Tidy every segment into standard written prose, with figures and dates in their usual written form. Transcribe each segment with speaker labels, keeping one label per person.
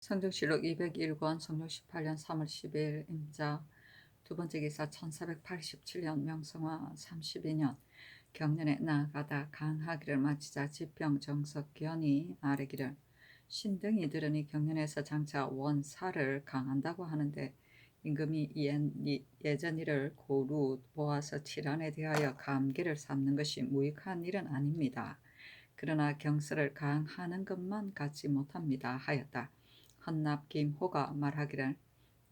Speaker 1: 성경실록 201권 성경 18년 3월 10일 임자 두 번째 기사 1487년 명성화 32년 경년에 나아가다 강하기를 마치자 지평정석견이 아뢰기를 신등이 들으니 경년에서 장차 원사를 강한다고 하는데 임금이 예전 일을 고루 보아서 칠안에 대하여 감기를 삼는 것이 무익한 일은 아닙니다. 그러나 경서를 강하는 것만 갖지 못합니다 하였다. 헌납 김호가 말하기를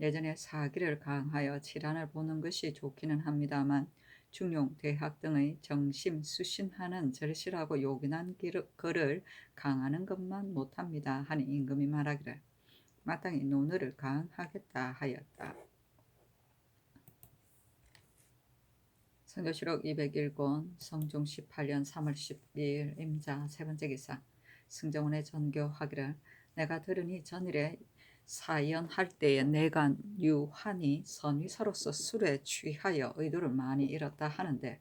Speaker 1: 예전에 사기를 강하여 칠안을 보는 것이 좋기는 합니다만 중용 대학 등의 정심 수신하는 절실하고 요긴한 글을 강하는 것만 못합니다 하니 임금이 말하기를 마땅히 논어를 강하겠다 하였다. 성교실록 201권 성종 18년 3월 12일 임자 세 번째 기사 승정원의 전교하기를 내가 들으니 전일에 사연할 때에 내간 유한이 선위사로서 술에 취하여 의도를 많이 잃었다 하는데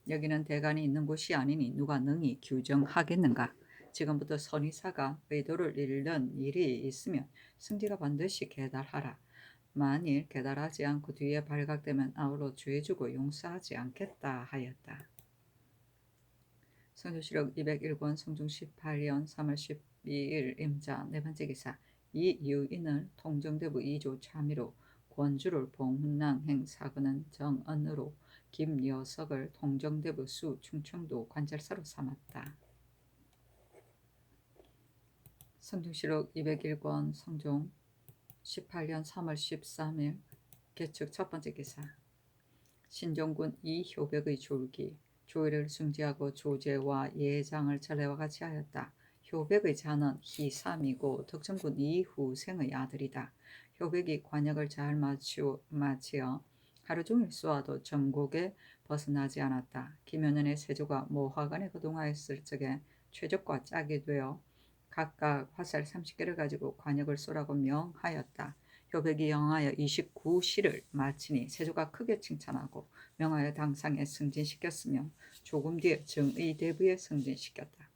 Speaker 1: 여기는 대간이 있는 곳이 아니니 누가 능히 규정하겠는가. 지금부터 선위사가 의도를 잃는 일이 있으면 승지가 반드시 계달하라. 만일 계달하지 않고 뒤에 발각되면 아울러 죄주고 용서하지 않겠다 하였다. 성교실록 201권 성종 18년 3월 12일 임자 네 번째 기사 이 유인을 통정대부 2조 참의로 권주를 봉훈낭행 사건은 정언으로 김여석을 통정대부 수 충청도 관찰사로 삼았다. 성종실록 201권 성종 18년 3월 13일 개축 첫 번째 기사 신종군 이효백의 졸기 조의를 중지하고 조제와 예장을 전례와 같이 하였다. 효백의 자는 희삼이고 덕정군 이후생의 아들이다. 효백이 관역을 잘 마치어 하루 종일 쏘아도 전곡에 벗어나지 않았다. 김연년의 세조가 모화관에 거동하였을 적에 최적과 짝이 되어 각각 화살 30개를 가지고 관역을 쏘라고 명하였다. 효백이 영하여 29시를 마치니 세조가 크게 칭찬하고 명하여 당상에 승진시켰으며 조금 뒤에 정의대부에 승진시켰다.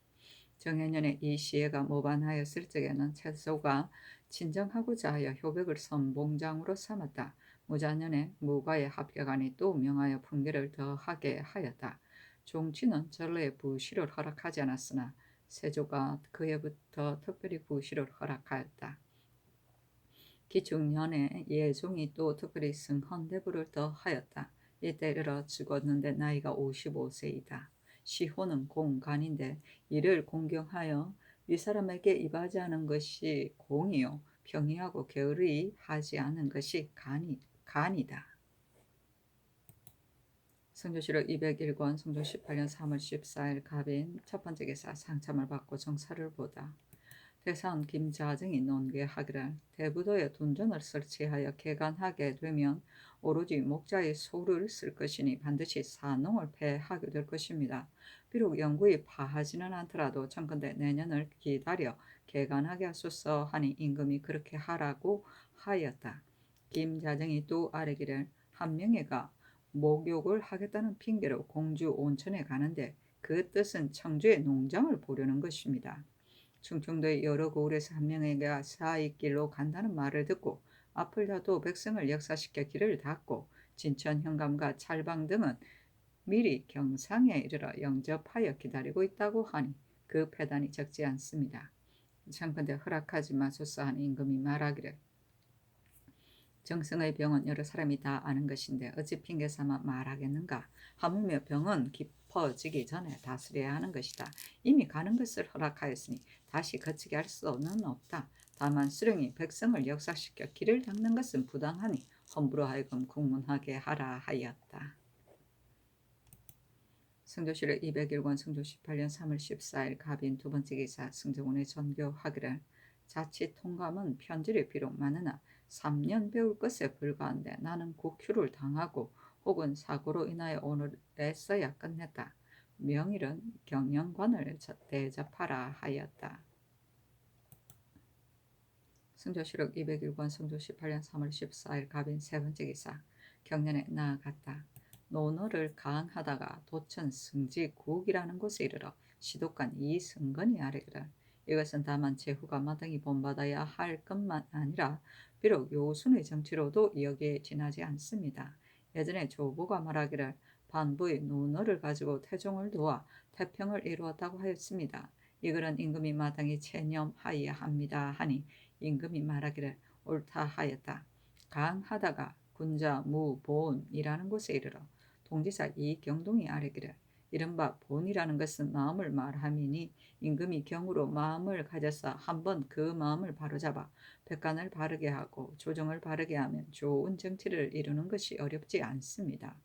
Speaker 1: 정해년에 이 시해가 모반하였을 적에는 세조가 친정하고자 하여 효백을 선봉장으로 삼았다. 무자년에 무과에 합격하니 또 명하여 품계를 더하게 하였다. 종치는 전례에 부시를 허락하지 않았으나 세조가 그해부터 특별히 부시를 허락하였다. 기중년에 예종이 또 특별히 승헌대부를 더하였다. 이때 이르러 죽었는데 나이가 55세이다. 시호는 공간인데 이를 공경하여 윗사람에게 입하지 않은 것이 공이요 평이하고 게으르이 하지 않은 것이 간이다. 성조실록 201권 성종 18년 3월 14일 갑인 첫 번째 기사 상참을 받고 정사를 보다. 대사원 김자정이 논계하기를 대부도에 돈전을 설치하여 개간하게 되면 오로지 목자의 소를 쓸 것이니 반드시 사농을 폐하게 될 것입니다. 비록 영구히 파하지는 않더라도 청컨대 내년을 기다려 개간하게 하소서 하니 임금이 그렇게 하라고 하였다. 김자정이 또 아뢰기를 한 명예가 목욕을 하겠다는 핑계로 공주 온천에 가는데 그 뜻은 청주의 농장을 보려는 것입니다. 충청도의 여러 고을에서 한 명에게 사익길로 간다는 말을 듣고 앞을 다도 백성을 역사시켜 길을 닫고 진천 현감과 찰방 등은 미리 경상에 이르러 영접하여 기다리고 있다고 하니 그 패단이 적지 않습니다. 청컨대 허락하지 마소서 하는 임금이 말하기를 정승의 병은 여러 사람이 다 아는 것인데 어찌 핑계 삼아 말하겠는가. 하물며 병은 깊어지기 전에 다스려야 하는 것이다. 이미 가는 것을 허락하였으니 다시 거치게 할 수는 없다. 다만 수령이 백성을 역사시켜 길을 닦는 것은 부당하니 hom부로 하여금 국문하게 하라 하였다. 성조실록 201권 성조 18년 3월 14일 갑인 두 번째 기사 승정원의 전교하기를 자칫 통감은 편지를 비록 많으나 3년 배울 것에 불과한데 나는 국휴를 당하고 혹은 사고로 인하여 오늘에서야 끝냈다. 명일은 경영관을 대접하라 하였다. 성조실록 201권 성조 18년 3월 14일 갑인 세 번째 기사 경년에 나아갔다. 논어를 강하다가 도천 승지국이라는 곳에 이르러 시독관 이승건이 아뢰기를 이것은 다만 제후가 마땅히 본받아야 할 것만 아니라 비록 요순의 정치로도 여겨지나지 않습니다. 예전에 조보가 말하기를 반부의 논어를 가지고 태종을 도와 태평을 이루었다고 하였습니다. 이 글은 임금이 마땅히 체념하여야 합니다 하니 임금이 말하기를 옳다 하였다. 강하다가 군자 무본이라는 곳에 이르러 동지사 이경동이 아뢰기를 이른바 본이라는 것은 마음을 말함이니 임금이 경으로 마음을 가져서 한번 그 마음을 바로잡아 백관을 바르게 하고 조정을 바르게 하면 좋은 정치를 이루는 것이 어렵지 않습니다.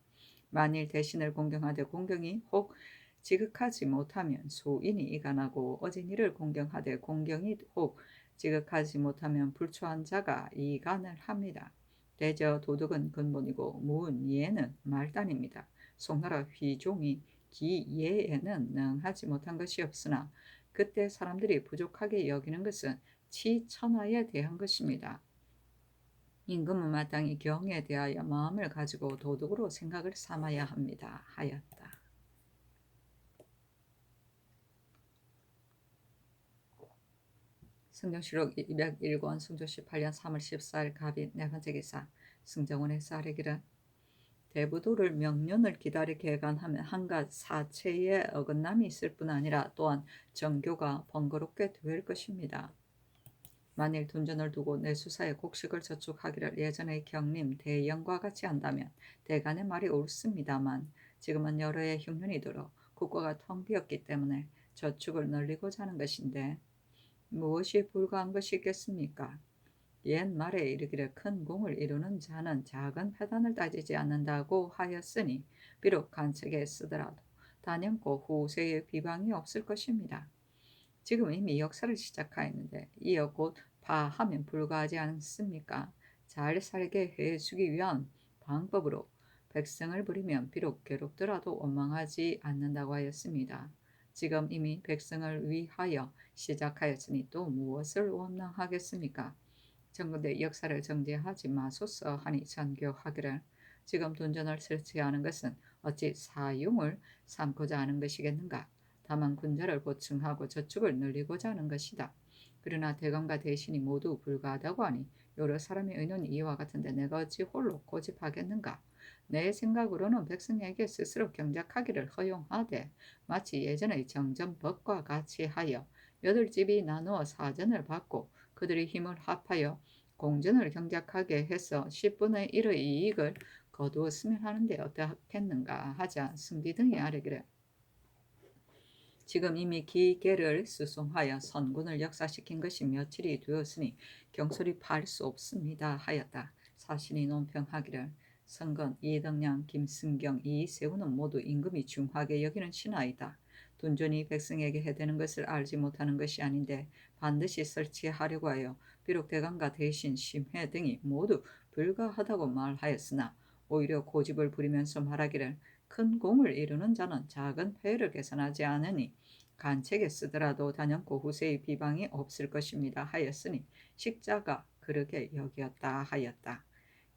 Speaker 1: 만일 대신을 공경하되 공경이 혹 지극하지 못하면 소인이 이간하고 어진 이를 공경하되 공경이 혹 지극하지 못하면 불초한 자가 이간을 합니다. 대저 도덕은 근본이고 무예는 말단입니다. 송나라 휘종이 기예에는 능하지 못한 것이 없으나 그때 사람들이 부족하게 여기는 것은 치천하에 대한 것입니다. 임금은 마땅히 경에 대하여 마음을 가지고 도덕으로 생각을 삼아야 합니다 하였다. 승정실록 201권 승조 18년 3월 14일 갑인 네 번째 기사 승정원에서 아뢰기를 대부도를 명년을 기다리 개간하면 한갓 사체에 어긋남이 있을 뿐 아니라 또한 정교가 번거롭게 될 것입니다. 만일 둔전을 두고 내 수사에 곡식을 저축하기를 예전의 경림 대영과 같이 한다면 대간의 말이 옳습니다만 지금은 여러 해 흉년이 들어 국가가 텅 비었기 때문에 저축을 늘리고자 하는 것인데 무엇이 불가한 것이 있겠습니까? 옛말에 이르기를 큰 공을 이루는 자는 작은 패단을 따지지 않는다고 하였으니 비록 간책에 쓰더라도 단연코 후세의 비방이 없을 것입니다. 지금 이미 역사를 시작하였는데 이어 곧 파하면 불가하지 않습니까? 잘 살게 해주기 위한 방법으로 백성을 부리면 비록 괴롭더라도 원망하지 않는다고 하였습니다. 지금 이미 백성을 위하여 시작하였으니 또 무엇을 원망하겠습니까? 정근대 역사를 정지하지 마소서 하니 전교하기를 지금 돈전을 설치하는 것은 어찌 사용을 삼고자 하는 것이겠는가? 다만 군자를 보충하고 저축을 늘리고자 하는 것이다. 그러나 대감과 대신이 모두 불가하다고 하니 여러 사람의 의논이 이와 같은데 내가 어찌 홀로 고집하겠는가? 내 생각으로는 백성에게 스스로 경작하기를 허용하되 마치 예전의 정전법과 같이 하여 8집이 나누어 사전을 받고 그들이 힘을 합하여 공전을 경작하게 해서 10분의 1의 이익을 거두었으면 하는데 어떻겠는가 하자 승비 등이 아뢰기를 지금 이미 기계를 수송하여 선군을 역사시킨 것이 며칠이 되었으니 경솔이 팔 수 없습니다 하였다. 사신이 논평하기를 성건, 이덕량, 김승경, 이세우는 모두 임금이 중하게 여기는 신하이다. 둔전이 백성에게 해대는 것을 알지 못하는 것이 아닌데 반드시 설치하려고 하여 비록 대감과 대신, 심해 등이 모두 불가하다고 말하였으나 오히려 고집을 부리면서 말하기를 큰 공을 이루는 자는 작은 폐해를 계산하지 않으니 간책에 쓰더라도 단연코 후세의 비방이 없을 것입니다 하였으니 식자가 그렇게 여기었다 하였다.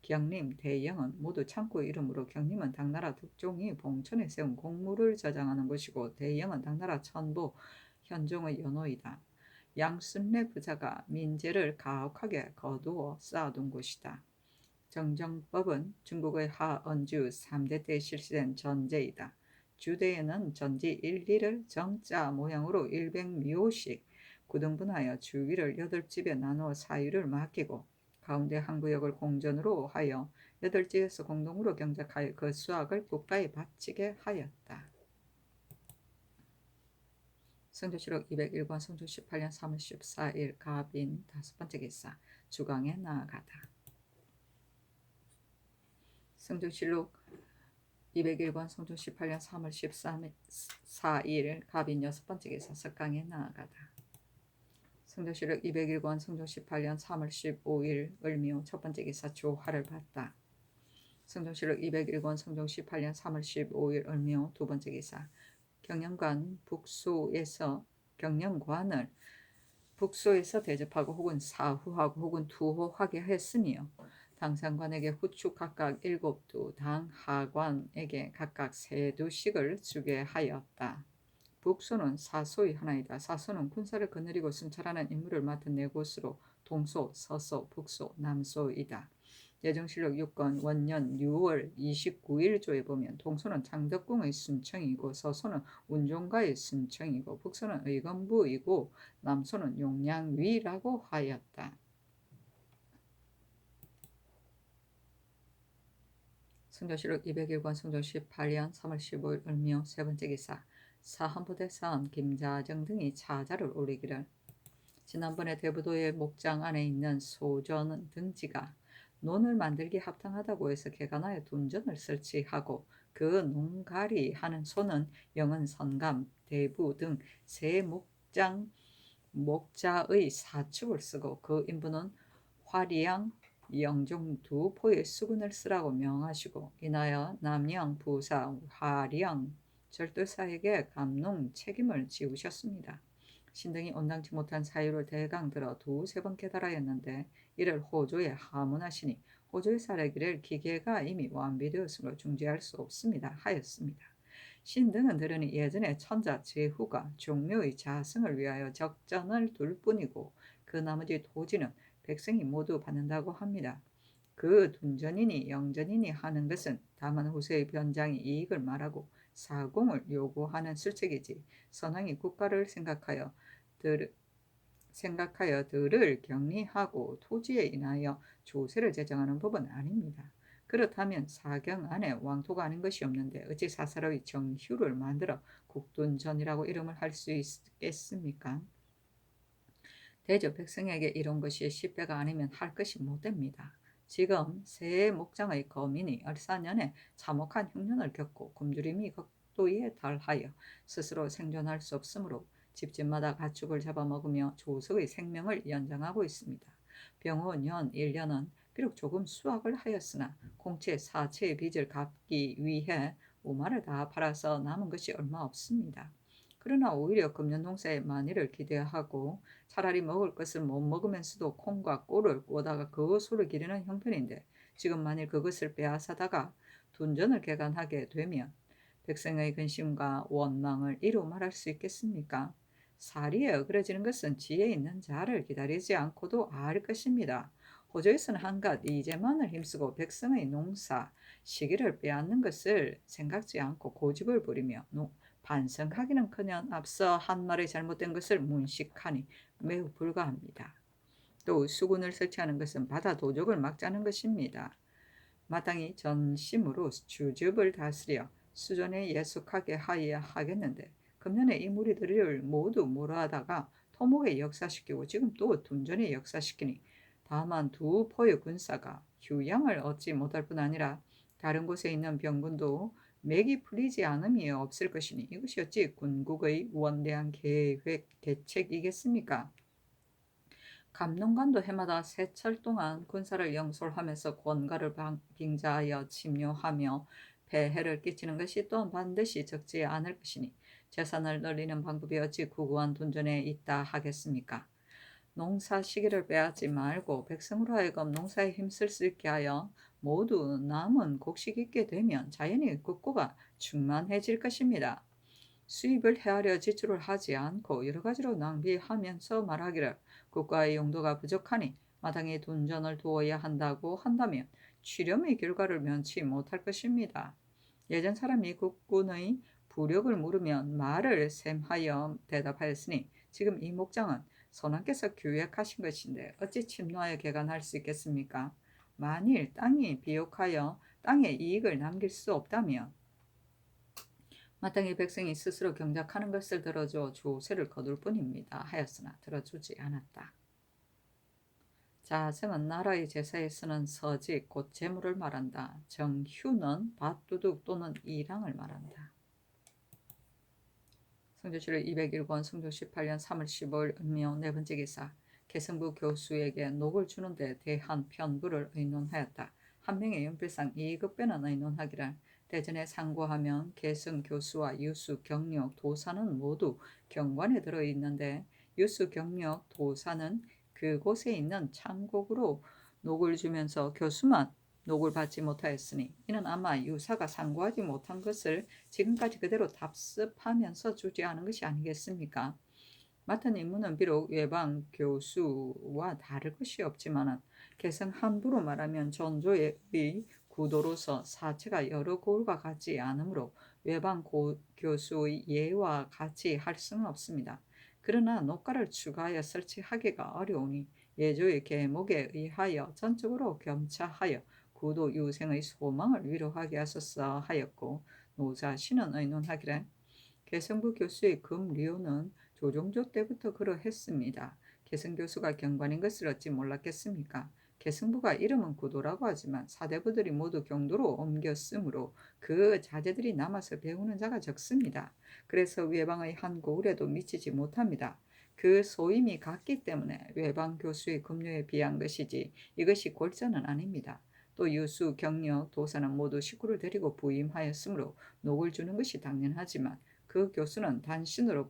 Speaker 1: 경림, 대영은 모두 창고 이름으로 경림은 당나라 득종이 봉천에 세운 공물을 저장하는 곳이고 대영은 당나라 천부 현종의 연호이다. 양순례 부자가 민재를 가혹하게 거두어 쌓아둔 곳이다. 정정법은 중국의 하언주 3대 때 실시된 전제이다. 주대에는 전지 1리를 정자 모양으로 100묘씩 구등분하여 주위를 8집에 나누어 사유를 맡기고 가운데 한 구역을 공전으로 하여 8집에서 공동으로 경작하여 그 수확을 국가에 바치게 하였다. 성조실록 201권 성조 18년 3월 14일 갑인 5번째 기사 주강에 나아가다. 성조실록 201권 성조 18년 3월 14일 갑인 6번째 기사 석강에 나아가다. 성조실록 201권 성조 18년 3월 15일 을묘 첫번째 기사 조화를 봤다. 성조실록 201권 성조 18년 3월 15일 을묘 두번째 기사 경영관을 북소에서 대접하고 혹은 사후하고 혹은 투호하게 했으며 당상관에게 후축 각각 7두, 당하관에게 각각 3두씩을 주게 하였다. 북소는 사소의 하나이다. 사소는 군사를 거느리고 순찰하는 임무를 맡은 네 곳으로 동소, 서소, 북소, 남소이다. 예정실록 6권 원년 6월 29일조에 보면 동소는 장덕궁의 순청이고 서소는 운종가의 순청이고 북소는 의건부이고 남소는 용량위라고 하였다. 성조실록 201권 성조 18년 3월 15일 을묘 세 번째 기사 사헌부대 사헌 김자정 등이 차자를 올리기를 지난번에 대부도의 목장 안에 있는 소전 등지가 논을 만들기 합당하다고 해서 개간하여 둔전을 설치하고 그 농가리 하는 소는 영은 선감, 대부 등 세 목자의 사축을 쓰고 그 인부는 화리양, 영종 두 포의 수군을 쓰라고 명하시고 인하여 남양, 부사, 화리양 절도사에게 감농 책임을 지우셨습니다. 신등이 온당치 못한 사유를 대강 들어 두세 번 깨달아였는데 이를 호조에 하문하시니 호조의 사례기를 기계가 이미 완비되었으므로 중지할 수 없습니다 하였습니다. 신등은 들으니 예전에 천자 제후가 종묘의 자승을 위하여 적전을 둘 뿐이고 그 나머지 토지는 백성이 모두 받는다고 합니다. 그 둔전이니 영전이니 하는 것은 다만 후세의 변장이 이익을 말하고 사공을 요구하는 술책이지 선왕이 국가를 생각하여 들을 격리하고 토지에 인하여 조세를 제정하는 법은 아닙니다. 그렇다면 사경 안에 왕토가 아닌 것이 없는데 어찌 사사로이 정휴를 만들어 국둔전이라고 이름을 할 수 있겠습니까? 대저 백성에게 이런 것이 10배가 아니면 할 것이 못됩니다. 지금 새 목장의 거민이 얼사년에 참혹한 흉년을 겪고 굶주림이 극도에 달하여 스스로 생존할 수 없으므로 집집마다 가축을 잡아먹으며 조석의 생명을 연장하고 있습니다. 병후 년 1년은 비록 조금 수확을 하였으나 공채 사채의 빚을 갚기 위해 우마를 다 팔아서 남은 것이 얼마 없습니다. 그러나 오히려 금년 농사에 만일을 기대하고 차라리 먹을 것을 못 먹으면서도 콩과 꿀을 꼬다가 그 소를 기르는 형편인데 지금 만일 그것을 빼앗아다가 둔전을 개간하게 되면 백성의 근심과 원망을 이루 말할 수 있겠습니까? 사리에 어그러지는 것은 지혜 있는 자를 기다리지 않고도 알 것입니다. 호조에서는 한갓 이재만을 힘쓰고 백성의 농사 시기를 빼앗는 것을 생각지 않고 고집을 부리며 반성하기는커녕 앞서 한 말이 잘못된 것을 문식하니 매우 불가합니다. 또 수군을 설치하는 것은 바다 도적을 막자는 것입니다. 마땅히 전심으로 주즙을 다스려 수전에 예속하게 하여야 하겠는데 금년에 이 무리들을 모두 몰아다가 토목에 역사시키고 지금 또 둔전에 역사시키니 다만 두 포의 군사가 휴양을 얻지 못할 뿐 아니라 다른 곳에 있는 병군도 맥이 풀리지 않음이 없을 것이니 이것이 어찌 군국의 원대한 계책이겠습니까? 감농관도 해마다 세철 동안 군사를 영솔하면서 권가를 빙자하여 침뇨하며 폐해를 끼치는 것이 또한 반드시 적지 않을 것이니 재산을 늘리는 방법이 어찌 구구한 둔전에 있다 하겠습니까? 농사 시기를 빼앗지 말고 백성으로 하여금 농사에 힘쓸 수 있게 하여 모두 남은 곡식 있게 되면 자연히 국고가 충만해질 것입니다. 수입을 헤아려 지출을 하지 않고 여러 가지로 낭비하면서 말하기를 국가의 용도가 부족하니 마땅히 둔전을 두어야 한다고 한다면 취렴의 결과를 면치 못할 것입니다. 예전 사람이 국군의 부력을 물으면 말을 셈하여 대답하였으니 지금 이 목장은 선왕께서 기획하신 것인데 어찌 침노하여 개간할 수 있겠습니까? 만일 땅이 비옥하여 땅에 이익을 남길 수 없다면 마땅히 백성이 스스로 경작하는 것을 들어줘 조세를 거둘 뿐입니다. 하였으나 들어주지 않았다. 자sem은 나라의 제사에 쓰는 서직 곧 재물을 말한다. 정휴는 밭두둑 또는 이랑을 말한다. 성조실록 201권 성조 18년 3월 15일 음묘 네 번째 기사 개성부 교수에게 녹을 주는데 대한 편부를 의논하였다. 한 명의 연필상 2급배는 의논하기를 대전에 상고하면 개성 교수와 유수 경력 도사는 모두 경관에 들어있는데 유수 경력 도사는 그곳에 있는 창곡으로 녹을 주면서 교수만 녹을 받지 못하였으니 이는 아마 유사가 상고하지 못한 것을 지금까지 그대로 답습하면서 주지 않은 것이 아니겠습니까? 맡은 임무는 비록 외방 교수와 다를 것이 없지만 개성 함부로 말하면 전조의 구도로서 사체가 여러 고울과 같지 않으므로 외방 교수의 예와 같이 할 수는 없습니다. 그러나 녹가를 추가하여 설치하기가 어려우니 예조의 계목에 의하여 전적으로 겸차하여 구도 유생의 소망을 위로하게 하소서 하였고, 노자신은 의논하기를 개성부 교수의 금리오는 조종조 때부터 그러했습니다. 개성 교수가 경관인 것을 어찌 몰랐겠습니까? 개성부가 이름은 구도라고 하지만 사대부들이 모두 경도로 옮겼으므로 그 자제들이 남아서 배우는 자가 적습니다. 그래서 외방의 한 고을에도 미치지 못합니다. 그 소임이 같기 때문에 외방 교수의 급료에 비한 것이지 이것이 골자는 아닙니다. 또 유수, 경력, 도사는 모두 식구를 데리고 부임하였으므로 녹을 주는 것이 당연하지만 그 교수는 단신으로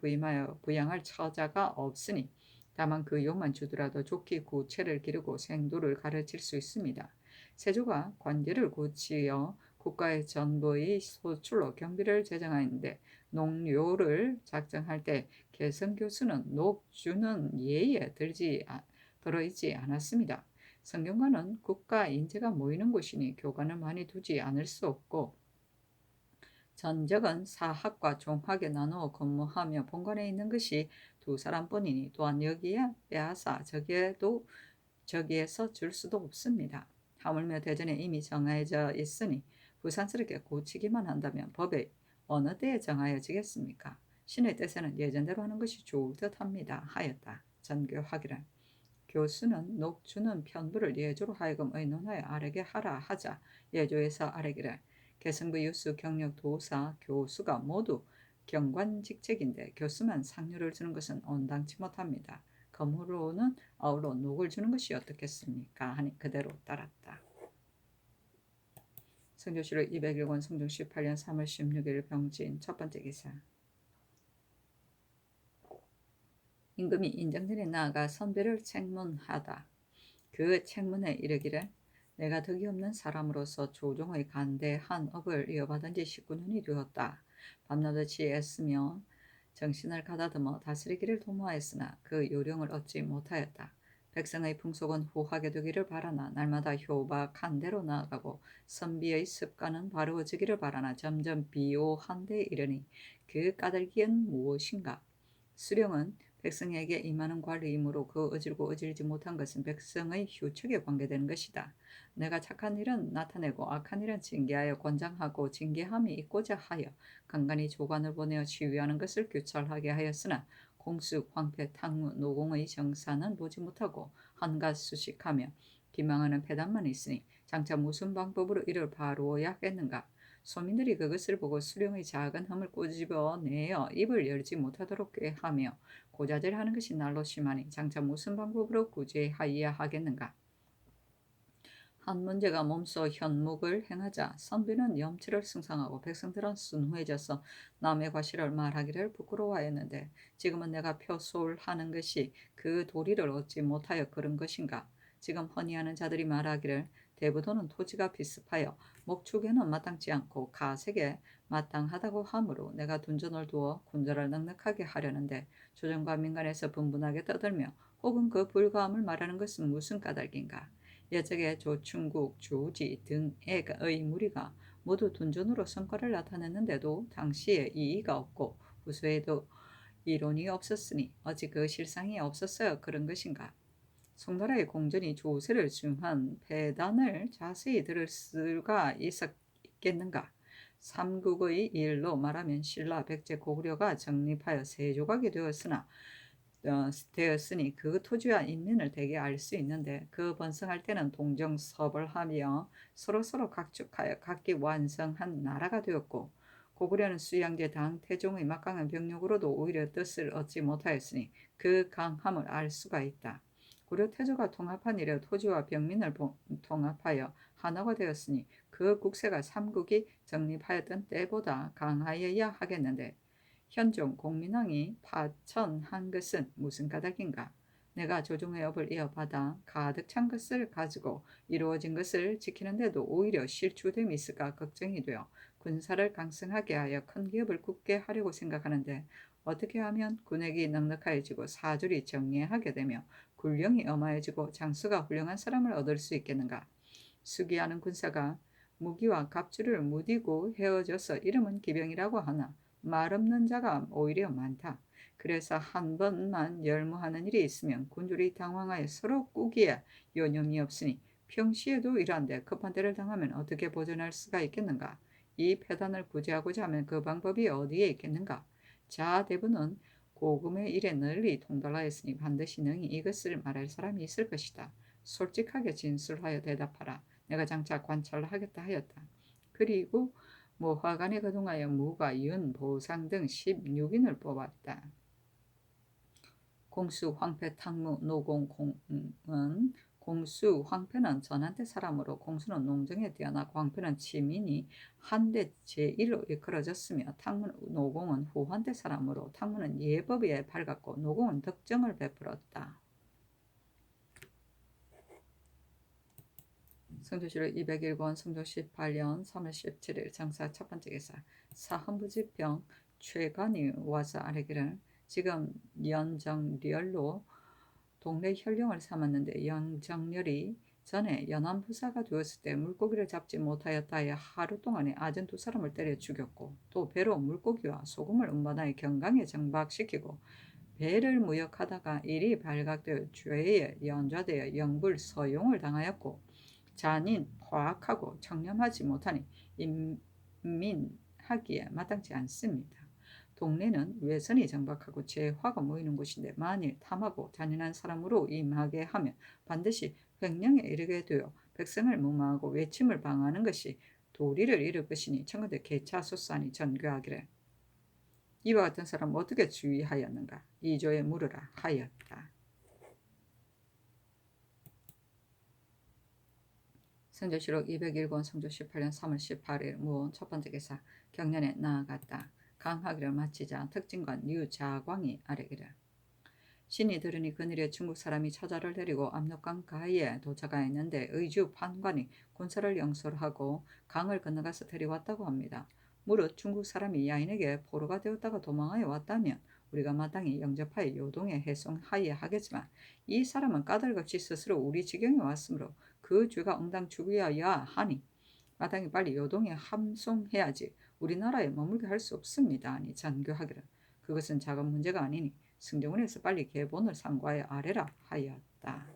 Speaker 1: 부양할 처자가 없으니 다만 그 욕만 주더라도 좋게 구체를 기르고 생도를 가르칠 수 있습니다. 세조가 관제를 고치어 국가의 전부의 소출로 경비를 제정하였는데 농료를 작정할 때 개성 교수는 녹주는 예에 들어있지 않았습니다. 성균관은 국가 인재가 모이는 곳이니 교관을 많이 두지 않을 수 없고 전적은 사학과 종학에 나누어 근무하며 본관에 있는 것이 두 사람뿐이니 또한 여기에 빼앗아 저기에서 줄 수도 없습니다. 하물며 대전에 이미 정해져 있으니 부산스럽게 고치기만 한다면 법에 어느 때에 정하여지겠습니까? 신의 뜻에는 예전대로 하는 것이 좋을 듯합니다. 하였다. 전교하기를 교수는 녹주는 편부를 예조로 하여금 의논하여 아래게 하라 하자 예조에서 아래기를 개성부 유수 경력 도사 교수가 모두 경관직책인데 교수만 상류를 주는 것은 온당치 못합니다. 검으로는 아울러 녹을 주는 것이 어떻겠습니까? 하니 그대로 따랐다. 성조실록 201권 성종 18년 3월 16일 병진 첫 번째 기사. 임금이 인정전에 나아가 선배를 책문하다. 그 책문에 이르기를 내가 덕이 없는 사람으로서 조종의 간대한 업을 이어받은 지 19년이 되었다. 밤낮없이 애쓰며 정신을 가다듬어 다스리기를 도모하였으나 그 요령을 얻지 못하였다. 백성의 풍속은 후하게 되기를 바라나 날마다 효박한 대로 나아가고 선비의 습관은 바르어지기를 바라나 점점 비호한 데 이르니 그 까닭은 무엇인가? 수령은 백성에게 임하는 관리이므로 그 어질고 어질지 못한 것은 백성의 휴척에 관계되는 것이다. 내가 착한 일은 나타내고 악한 일은 징계하여 권장하고 징계함이 있고자 하여 간간히 조관을 보내어 시위하는 것을 규철하게 하였으나 공수, 황폐, 탕무, 노공의 정사는 보지 못하고 한갓수식하며 기망하는 패단만 있으니 장차 무슨 방법으로 이를 바루어야 하겠는가? 소민들이 그것을 보고 수령의 작은 흠을 꼬집어내어 입을 열지 못하도록 꾀하며 고자질하는 것이 날로 심하니 장차 무슨 방법으로 구제하여야 하겠는가? 한 문제가 몸소 현묵을 행하자 선비는 염치를 승상하고 백성들은 순후해져서 남의 과실을 말하기를 부끄러워하였는데 지금은 내가 표솔하는 것이 그 도리를 얻지 못하여 그런 것인가? 지금 헌의하는 자들이 말하기를 대부도는 토지가 비습하여 목축에는 마땅치 않고 가색에 마땅하다고 하므로 내가 둔전을 두어 군자를 넉넉하게 하려는데 조정과 민간에서 분분하게 떠들며 혹은 그 불가함을 말하는 것은 무슨 까닭인가? 예적의 조충국, 조지 등의 무리가 모두 둔전으로 성과를 나타냈는데도 당시에 이의가 없고 후수에도 이론이 없었으니 어찌 그 실상이 없었어야 그런 것인가? 송나라의 공전이 조세를 중한 패단을 자세히 들을 수가 있겠는가? 삼국의 일로 말하면 신라, 백제, 고구려가 정립하여 세조각이 되었으니 그 토지와 인민을 대개 알 수 있는데 그 번성할 때는 동정섭을하며 서로서로 각축하여 각기 완성한 나라가 되었고 고구려는 수양제 당 태종의 막강한 병력으로도 오히려 뜻을 얻지 못하였으니 그 강함을 알 수가 있다. 고려 태조가 통합한 이래 토지와 병민을 통합하여 하나가 되었으니 그 국세가 삼국이 정립하였던 때보다 강하여야 하겠는데 현종 공민왕이 파천한 것은 무슨 까닭인가? 내가 조종의 업을 이어받아 가득 찬 것을 가지고 이루어진 것을 지키는데도 오히려 실추됨이 있을까 걱정이 되어 군사를 강성하게 하여 큰 기업을 굳게 하려고 생각하는데 어떻게 하면 군액이 넉넉해지고 사줄이 정리하게 되며 군령이 엄하해지고 장수가 훌륭한 사람을 얻을 수 있겠는가? 수기하는 군사가 무기와 갑주를 무디고 헤어져서 이름은 기병이라고 하나 말 없는 자가 오히려 많다. 그래서 한 번만 열무하는 일이 있으면 군주리 당황하여 서로 꾸기에 요념이 없으니 평시에도 이러한데 급한 때를 당하면 어떻게 보존할 수가 있겠는가? 이 패단을 구제하고자 하면 그 방법이 어디에 있겠는가? 자, 대부는 고금의 일에 널리 통달하였으니 반드시 능히 이것을 말할 사람이 있을 것이다. 솔직하게 진술하여 대답하라. 내가 장차 관찰을 하겠다 하였다. 그리고 화관에 거동하여 무과 윤, 보상 등 16인을 뽑았다. 공수, 황폐, 탕무, 노공, 공은 공수, 황폐는 전한테 사람으로 공수는 농정에 뛰어나고 황폐는 치민이 한대 제1로 이끌어졌으며 노공은 후한대 사람으로 탕무는 예법에 밝았고 노공은 덕정을 베풀었다. 성조실록 201권 성조 18년 3월 17일 장사 첫 번째 기사 사헌부지평 최관이 와서 아뢰기를 지금 연정렬로 동네 현령을 삼았는데 연정렬이 전에 연안부사가 되었을 때 물고기를 잡지 못하였다 하여 하루 동안에 아전 2사람을 때려 죽였고 또 배로 물고기와 소금을 운반하여 경강에 정박시키고 배를 무역하다가 일이 발각되어 죄에 연좌되어 영불 서용을 당하였고 잔인, 포악하고 청렴하지 못하니 인민하기에 마땅치 않습니다. 동네는 외선이 정박하고 재화가 모이는 곳인데 만일 탐하고 잔인한 사람으로 임하게 하면 반드시 횡령에 이르게 되어 백성을 무마하고 외침을 방하는 것이 도리를 이룰 것이니 청구대 개차소산이 전교하기를 이와 같은 사람 어떻게 주의하였는가? 이조에 물으라 하였다. 성조실록 201권 성조 18년 3월 18일 무온 첫 번째 기사 경련에 나아갔다. 강하기를 마치자 특진관 류자광이 아뢰기를 신이 들으니 그늘에 중국 사람이 처자를 데리고 압록강 가에 도착하였는데 의주 판관이 군사를 영솔하고 강을 건너가서 데려왔다고 합니다. 무릇 중국 사람이 야인에게 포로가 되었다가 도망하여 왔다면 우리가 마땅히 영접하여 요동에 해송하여야 하겠지만 이 사람은 까닭없이 스스로 우리 지경에 왔으므로 그 죄가 응당 죽여야 하니 마땅히 빨리 요동에 함송해야지 우리나라에 머물게 할 수 없습니다. 아니 전교하기를 그것은 작은 문제가 아니니 승정원에서 빨리 계본을 상고하여 아뢰라 하였다.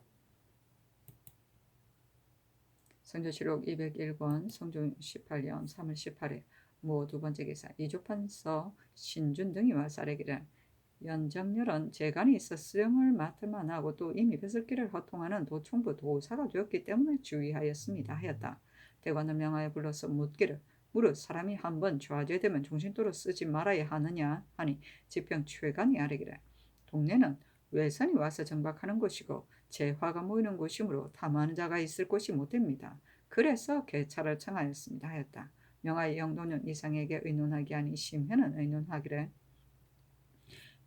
Speaker 1: 성조실록 201권 성종 18년 3월 18일 모 두 번째 기사 이조판서 신준 등이 와서 아뢰기를 연정렬은 재간이 있어 수령을 맡을 만하고 또 이미 벼슬길을 허통하는 도총부 도사가 되었기 때문에 주의하였습니다 하였다. 대관을 명하여 불러서 묻기를 무릇 사람이 한번 좌죄되면 종신토로 쓰지 말아야 하느냐 하니 지평 최간이 아뢰기를 동네는 외선이 와서 정박하는 곳이고 재화가 모이는 곳이므로 탐하는 자가 있을 곳이 못됩니다. 그래서 개차를 청하였습니다 하였다. 명하여 영도년 이상에게 의논하기 아니 심해는 의논하기를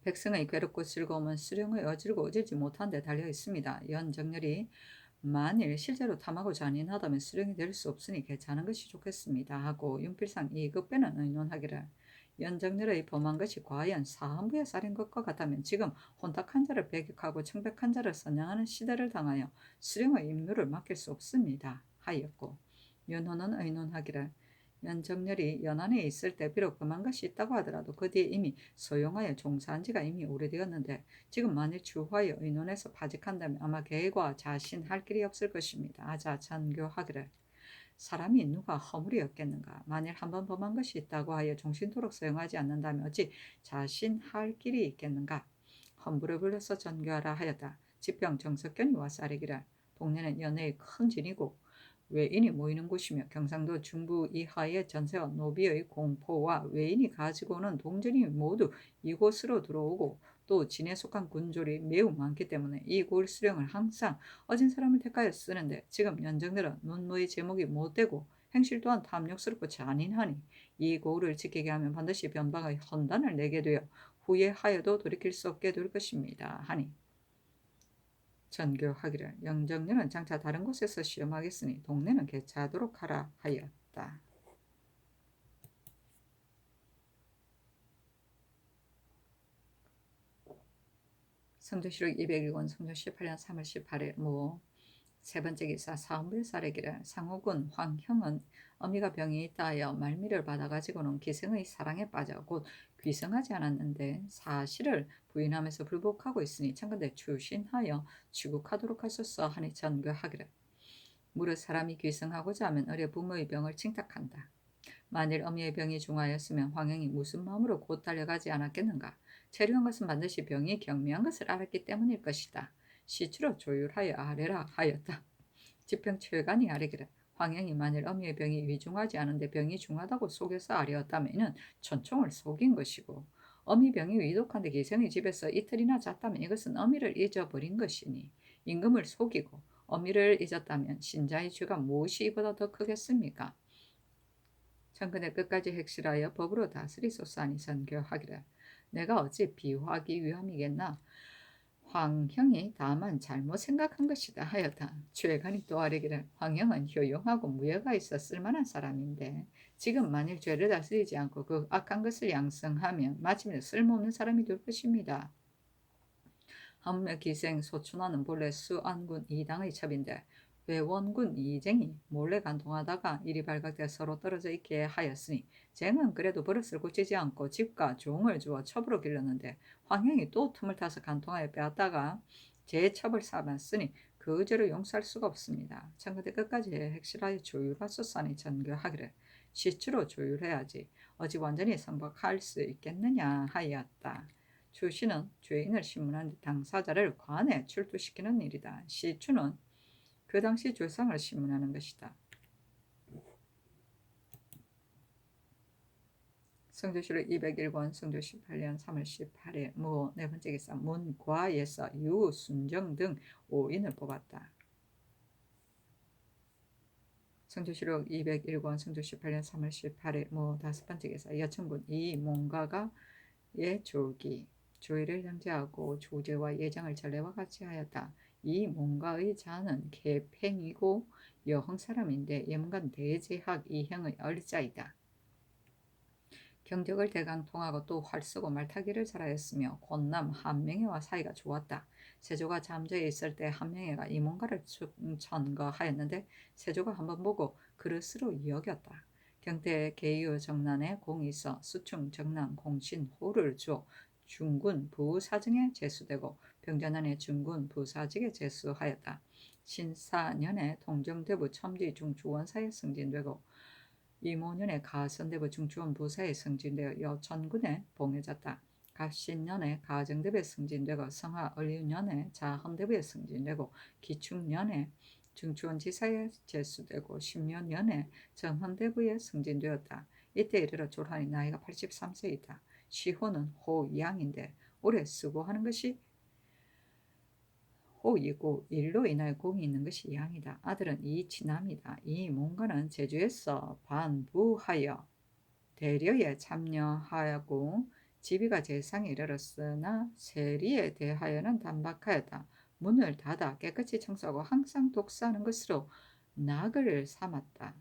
Speaker 1: 백성의 괴롭고 즐거움은 수령의 어질고 어질지 못한 데 달려 있습니다. 연정렬이 만일 실제로 탐하고 잔인하다면 수령이 될 수 없으니 개차는 것이 좋겠습니다 하고 윤필상 이급배는 의논하기를 연정렬의 범한 것이 과연 사헌부의 살인 것과 같다면 지금 혼탁한 자를 배격하고 청백한 자를 선양하는 시대를 당하여 수령의 임무를 맡길 수 없습니다 하였고 윤호는 의논하기를 연정렬이 연안에 있을 때 비록 범한 것이 있다고 하더라도 그 뒤에 이미 소용하여 종사한 지가 이미 오래되었는데 지금 만일 추후하여 의논해서 파직한다면 아마 계획과 자신할 길이 없을 것입니다. 하자 전교하기를 사람이 누가 허물이었겠는가. 만일 한번 범한 것이 있다고 하여 종신토록 소용하지 않는다면 어찌 자신할 길이 있겠는가. 헌부를 불러서 전교하라 하였다. 지평 정석견이 와서 아뢰기를 동네는 연애의 큰 진이고 외인이 모이는 곳이며 경상도 중부 이하의 전세와 노비의 공포와 외인이 가지고 오는 동전이 모두 이곳으로 들어오고 또 진에 속한 군졸이 매우 많기 때문에 이 고을 수령을 항상 어진 사람을 택하여 쓰는데 지금 연정들은 논무의 제목이 못되고 행실 또한 탐욕스럽고 잔인하니 이 고을을 지키게 하면 반드시 변방의 헌단을 내게 되어 후회하여도 돌이킬 수 없게 될 것입니다 하니 전교하기를 영정년은 장차 다른 곳에서 시험하겠으니 동네는 개차하도록 하라 하였다. 성조실록 201권 성조 18년 3월 18일 모 세 번째 기사 사헌부의 사례기를 상호군 황형은 어미가 병이 있다 하여 말미를 받아가지고는 기생의 사랑에 빠져 곧 귀성하지 않았는데 사실을 부인하면서 불복하고 있으니 청컨대 추신하여 취국하도록 하소서 하니 전교하기를 무릇 사람이 귀성하고자 하면 어려 부모의 병을 칭탁한다. 만일 어미의 병이 중하였으면 황형이 무슨 마음으로 곧 달려가지 않았겠는가. 체류한 것은 반드시 병이 경미한 것을 알았기 때문일 것이다. 시추로 조율하여 아뢰라 하였다. 지평체관이 아뢰기를 황형이 만일 어미의 병이 위중하지 않은데 병이 중하다고 속여서 아뢰었다면 이는 천총을 속인 것이고 어미 병이 위독한데 기생의 집에서 이틀이나 잤다면 이것은 어미를 잊어버린 것이니 임금을 속이고 어미를 잊었다면 신자의 죄가 무엇이 이보다 더 크겠습니까? 청근의 끝까지 핵실하여 법으로 다스리소서 하니 선교하기를 내가 어찌 비화하기 위함이겠나. 황형이 다만 잘못 생각한 것이다 하였다. 주회관이 또 아뢰기를 황형은 효용하고 무예가 있어 쓸만한 사람인데 지금 만일 죄를 다스리지 않고 그 악한 것을 양성하면 마침내 쓸모없는 사람이 될 것입니다. 하물며 기생 소춘하는 본래 수안군 이당의 첩인데 회원군 이쟁이 몰래 간통하다가 일이 발각돼 서로 떨어져 있게 하였으니 쟁은 그래도 버릇을 고치지 않고 집과 종을 주어 첩으로 길렀는데 황형이 또 틈을 타서 간통하여 빼앗다가 재첩을 삼았으니 그 죄를 용서할 수가 없습니다. 청그대 끝까지 핵실하여 조율하소서니 전교하기를 시추로 조율해야지 어찌 완전히 성박할 수 있겠느냐 하였다. 추시는 죄인을 신문한 당사자를 관에 출두시키는 일이다. 시추는 그 당시 조상을 신문하는 것이다. 성조실록 201권 성조 18년 3월 18일 무 네 번째 기사 문과에서 유, 순정 등 5인을 뽑았다. 성조실록 201권 성조 18년 3월 18일 무 다섯 번째 기사 여천군 이몽가가 예조기 조의를 형제하고 조제와 예정을 전례와 같이 하였다. 이 몽가의 자는 개팽이고 여흥 사람인데 예문간 대제학 이형의 얼자이다. 경적을 대강통하고 또 활쓰고 말타기를 잘하였으며 곧남 한명회와 사이가 좋았다. 세조가 잠자에 있을 때 한명회가 이몽가를 천거하였는데 세조가 한번 보고 그릇으로 여겼다. 경태 계유 정난에 공이 있어 수충 정난 공신 호를 주어 중군 부사증에 제수되고 병자난에 중군 부사직에 제수하였다. 신사년에 동정대부 첨지 중주원사에 승진되고 이모년에 가선대부 중추원 부사에 승진되어 여천군에 봉해졌다. 갑신년에 가정대부에 승진되고 성하 을유년에 자헌대부에 승진되고 기축년에 중추원지사에 제수되고 십년년에 정헌대부에 승진되었다. 이때 이르러 졸하니 나이가 83세이다. 시호는 호양인데 오래 수고하는 것이 호이고 일로 인하여 공이 있는 것이 양이다. 아들은 이치남이다. 이 몽가는 제주에서 반부하여 대려에 참여하고 지비가 재상에 이르렀으나 세리에 대하여는 단박하였다. 문을 닫아 깨끗이 청소하고 항상 독서하는 것으로 낙을 삼았다.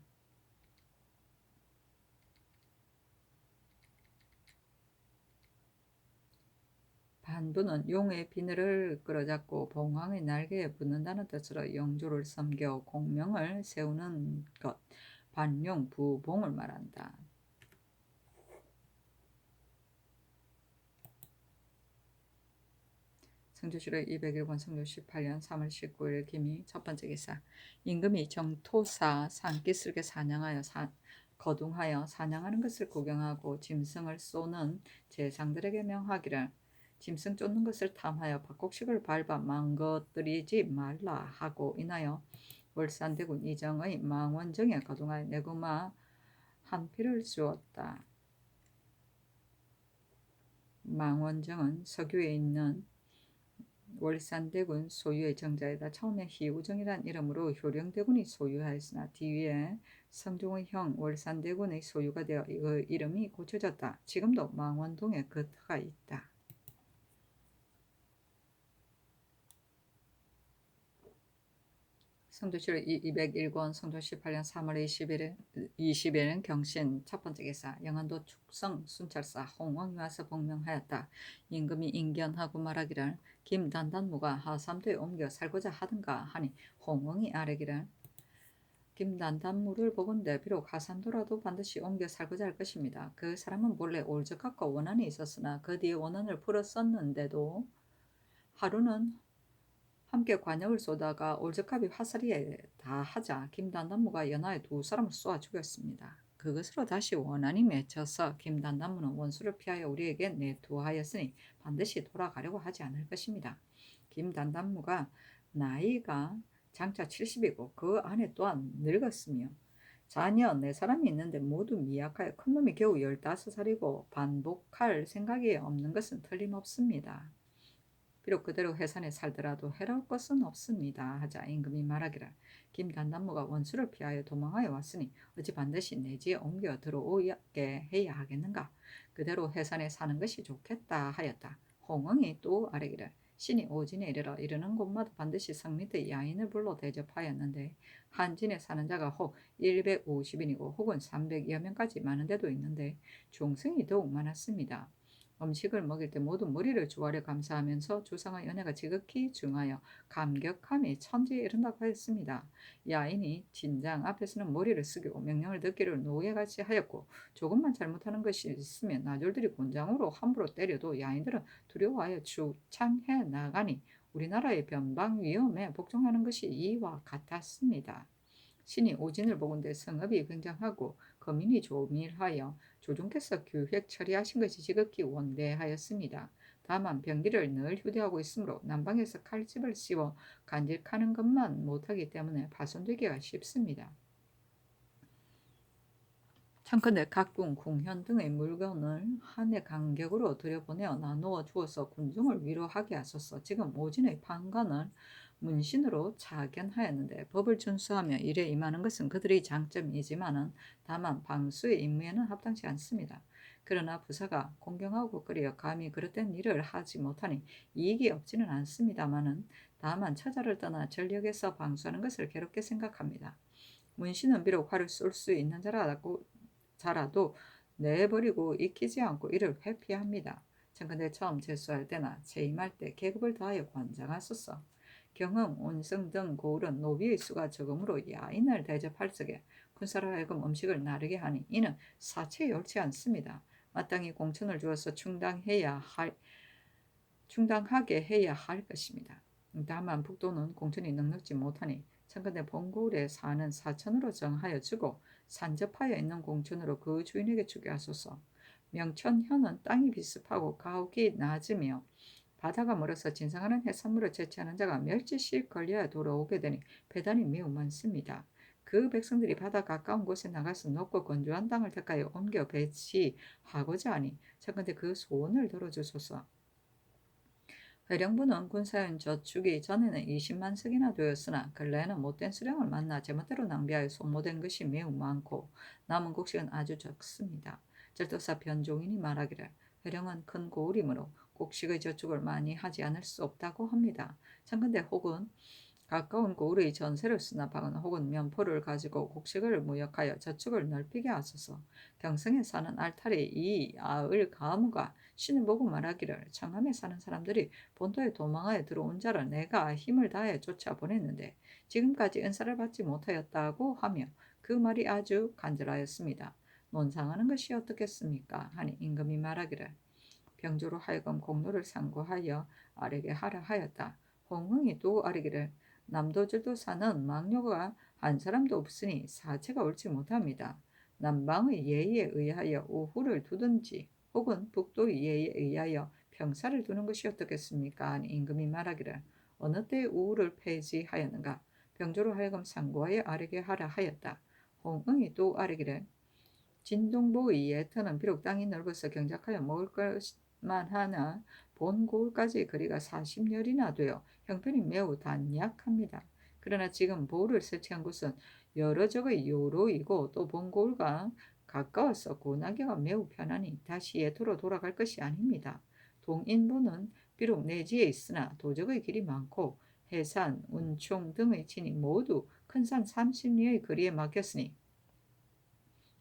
Speaker 1: 반부는 용의 비늘을 끌어잡고 봉황의 날개에 붙는다는 뜻으로 영조를 섬겨 공명을 세우는 것, 반용, 부봉을 말한다. 성조실록 201권 성조 18년 3월 19일 김이 첫 번째 기사 임금이 정토사 산기슭에 사냥하여 거둥하여 사냥하는 것을 구경하고 짐승을 쏘는 제상들에게 명하기를 짐승 쫓는 것을 탐하여 박곡식을 밟아 망가뜨리지 말라 하고 인하여 월산대군 이정의 망원정에 거둥하여 내구마 한 피를 주었다. 망원정은 서교에 있는 월산대군 소유의 정자이다. 처음에 희우정이란 이름으로 효령대군이 소유하였으나 뒤에 성종의 형 월산대군의 소유가 되어 그 이름이 고쳐졌다. 지금도 망원동에 그 터가 있다. 성도실 201권 성도 18년 3월 20일 경신 첫 번째 기사 영안도 축성 순찰사 홍왕이 와서 복명하였다. 임금이 인견하고 말하기를 김단단무가 하삼도에 옮겨 살고자 하던가 하니 홍왕이 아뢰기를 김단단무를 보건대 비록 하삼도라도 반드시 옮겨 살고자 할 것입니다. 그 사람은 본래 올적학과 원한이 있었으나 그 뒤에 원한을 풀었었는데도 하루는 함께 관역을 쏘다가 올적합이 화살이 다 하자 김단단무가 연하에 두 사람을 쏘아 죽였습니다. 그것으로 다시 원한이 맺혀서 김단단무는 원수를 피하여 우리에게 내두하였으니 반드시 돌아가려고 하지 않을 것입니다. 김단단무가 나이가 장차 70이고 그 안에 또한 늙었으며 자녀 4사람이 있는데 모두 미약하여 큰놈이 겨우 15살이고 반복할 생각이 없는 것은 틀림없습니다. 비록 그대로 해산에 살더라도 해로울 것은 없습니다. 하자 임금이 말하기를 김단단무가 원수를 피하여 도망하여 왔으니 어찌 반드시 내 집에 옮겨 들어오게 해야 하겠는가. 그대로 해산에 사는 것이 좋겠다 하였다. 홍응이 또 아뢰기를 신이 오진에 이르는 곳마다 반드시 성밑의 야인을 불러 대접하였는데 한진에 사는 자가 혹 150인이고 혹은 300여 명까지 많은 데도 있는데 종승이 더욱 많았습니다. 음식을 먹일 때 모두 머리를 조아려 감사하면서 조상의 은혜가 지극히 중하여 감격함이 천지에 이른다고 하였습니다. 야인이 진장 앞에서는 머리를 숙이고 명령을 듣기를 노예같이 하였고 조금만 잘못하는 것이 있으면 나졸들이 곤장으로 함부로 때려도 야인들은 두려워하여 주창해 나가니 우리나라의 변방 위험에 복종하는 것이 이와 같았습니다. 신이 오진을 보건대 성읍이 굉장하고 거민이 조밀하여 조정께서 기획 처리하신 것이 지극히 원대하였습니다. 다만 병기를 늘 휴대하고 있으므로 남방에서 칼집을 씌워 간직하는 것만 못하기 때문에 파손되기가 쉽습니다. 청컨대 각궁, 궁현 등의 물건을 한 해 간격으로 들여보내어 나누어 주어서 군중을 위로하게 하소서. 지금 오진의 판관을 문신으로 차견하였는데 법을 준수하며 일에 임하는 것은 그들의 장점이지만은 다만 방수의 임무에는 합당치 않습니다. 그러나 부사가 공경하고 끓여 감히 그릇된 일을 하지 못하니 이익이 없지는 않습니다마는 다만 처자를 떠나 전력에서 방수하는 것을 괴롭게 생각합니다. 문신은 비록 화를 쏠 수 있는 자라도 내버리고 익히지 않고 이를 회피합니다. 청컨대 처음 제수할 때나 재임할 때 계급을 다하여 관장하소서. 경흥, 온성 등 고을은 노비의 수가 적으므로 야인을 대접할 적에 군사로 하여금 음식을 나르게 하니 이는 사체에 옳지 않습니다. 마땅히 공천을 주어서 충당하게 해야 할 것입니다. 다만 북도는 공천이 넉넉지 못하니 청컨대 본고을에 사는 사천으로 정하여 주고 산접하여 있는 공천으로 그 주인에게 주게 하소서. 명천현은 땅이 비습하고 가옥이 낮으며 바다가 멀어서 진상하는 해산물을 채취하는 자가 멸치씩 걸려야 돌아오게 되니 배단이 매우 많습니다. 그 백성들이 바다 가까운 곳에 나가서 높고 건조한 땅을 택하여 옮겨 배치하고자 하니 청컨대 그 소원을 들어주소서. 회령부는 군사연 저축이 전에는 20만 석이나 되었으나 근래에는 못된 수령을 만나 제멋대로 낭비하여 소모된 것이 매우 많고 남은 곡식은 아주 적습니다. 절도사 변종인이 말하기를 회령은 큰 고을이므로 곡식의 저축을 많이 하지 않을 수 없다고 합니다. 청컨대 혹은 가까운 고을의 전세를 수납하거나 혹은 면포를 가지고 곡식을 무역하여 저축을 넓히게 하소서. 경성에 사는 알타리 이 아을 가무가 신을 보고 말하기를 청함에 사는 사람들이 본토에 도망하여 들어온 자를 내가 힘을 다해 쫓아보냈는데 지금까지 은사를 받지 못하였다고 하며 그 말이 아주 간절하였습니다. 논상하는 것이 어떻겠습니까? 하니 임금이 말하기를 병조로 하여금 공로를 상고하여 아래게 하라 하였다. 홍흥이 또 아뢰기를 남도절도 사는 망녀가 한 사람도 없으니 사체가 옳지 못합니다. 남방의 예의에 의하여 우후를 두든지 혹은 북도의 예의에 의하여 평사를 두는 것이 어떻겠습니까? 하니 임금이 말하기를 어느 때에 우후를 폐지하였는가? 병조로 하여금 상고하여 아뢰게 하라 하였다. 홍흥이 또 아뢰기를 진동보의 예터는 비록 땅이 넓어서 경작하여 먹을 것만 하나 본 고을까지 거리가 40열이나 되어 형편이 매우 단약합니다. 그러나 지금 보를 설치한 곳은 여러 적의 요로이고 또 본 고을과 가까워서 고나기가 매우 편하니 다시 예토로 돌아갈 것이 아닙니다. 동인보는 비록 내지에 있으나 도적의 길이 많고 해산, 운총 등의 진이 모두 큰 산 30리의 거리에 막혔으니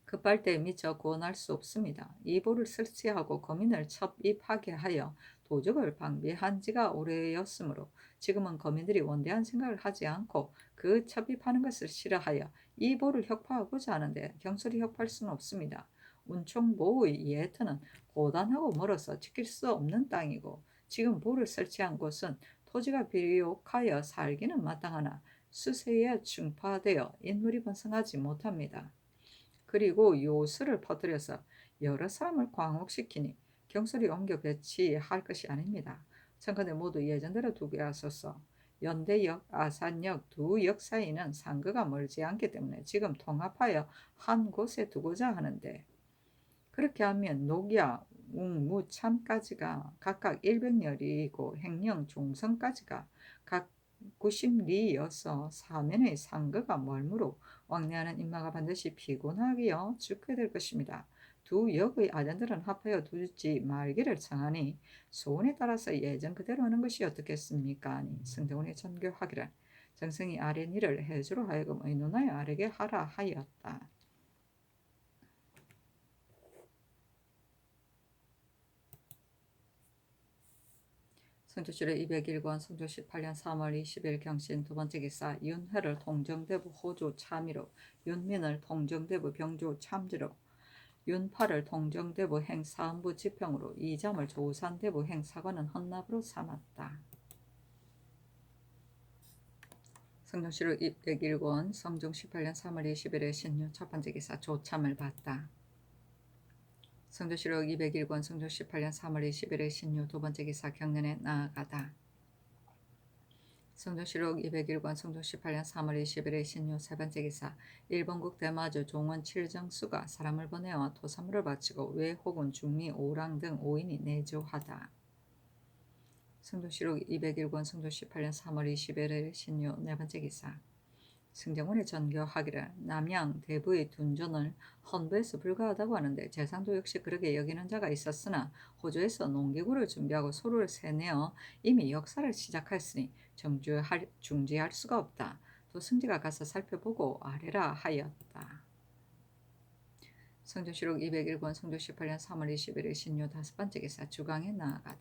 Speaker 1: 급할 때에 미처 구원할 수 없습니다. 이 보를 설치하고 거민을 첩입하게 하여 도적을 방비한 지가 오래였으므로 지금은 거민들이 원대한 생각을 하지 않고 그 첩입하는 것을 싫어하여 이 보를 혁파하고자 하는데 경솔히 혁파할 수는 없습니다. 운총보의 예터는 고단하고 멀어서 지킬 수 없는 땅이고 지금 보를 설치한 곳은 토지가 비옥하여 살기는 마땅하나 수세에 충파되어 인물이 번성하지 못합니다. 그리고 요술을 퍼뜨려서 여러 사람을 광혹시키니 경솔히 옮겨 배치할 것이 아닙니다. 청컨대 모두 예전대로 두게 하소서. 연대역, 아산역 두 역 사이는 상거가 멀지 않기 때문에 지금 통합하여 한 곳에 두고자 하는데 그렇게 하면 녹야, 웅, 무, 참까지가 각각 100렬이고 행령, 종성까지가 각 90리여서 사면의 상거가 멀므로 왕래하는 인마가 반드시 피곤하여 죽게 될 것입니다. 두 역의 아전들은 합하여 두지 말기를 청하니 소원에 따라서 예전 그대로 하는 것이 어떻겠습니까? 아니 승정원이 전교하기를 정승이 아랫 일을 해주로 하여금 의논하여 아래게 하라 하였다. 성조실록 201권 성조 18년 3월 20일 경신 두 번째 기사 윤회를 동정대부 호조 참의로 윤민을 동정대부 병조 참지로 윤파를 동정대부 행사헌부 지평으로 이잠을 조산대부 행사관은 헌납으로 삼았다. 성종실록 201권 성종 18년 3월 20일에 신유 첫 번째 기사 조참을 받다. 성조실록 201권 성조 18년 3월 20일에 신유 두 번째 기사 경련에 나아가다. 성조실록 201권 성조 18년 3월 20일에 신유 세 번째 기사 일본국 대마주 종원 칠정수가 사람을 보내어 토사물을 바치고 외 혹은 중미 오랑 등 5인이 내조하다. 성조실록 201권 성조 18년 3월 20일에 신유 네 번째 기사 승정원이 전교하기를 남양 대부의 둔전을 헌부에서 불가하다고 하는데 재상도 역시 그렇게 여기는 자가 있었으나 호주에서 농기구를 준비하고 소를 세내어 이미 역사를 시작했으니 중지할 수가 없다. 또 승지가 가서 살펴보고 아래라 하였다. 성조실록 201권 성조 18년 3월 20일의 신유 다섯 번째 기사 주강에 나아가다.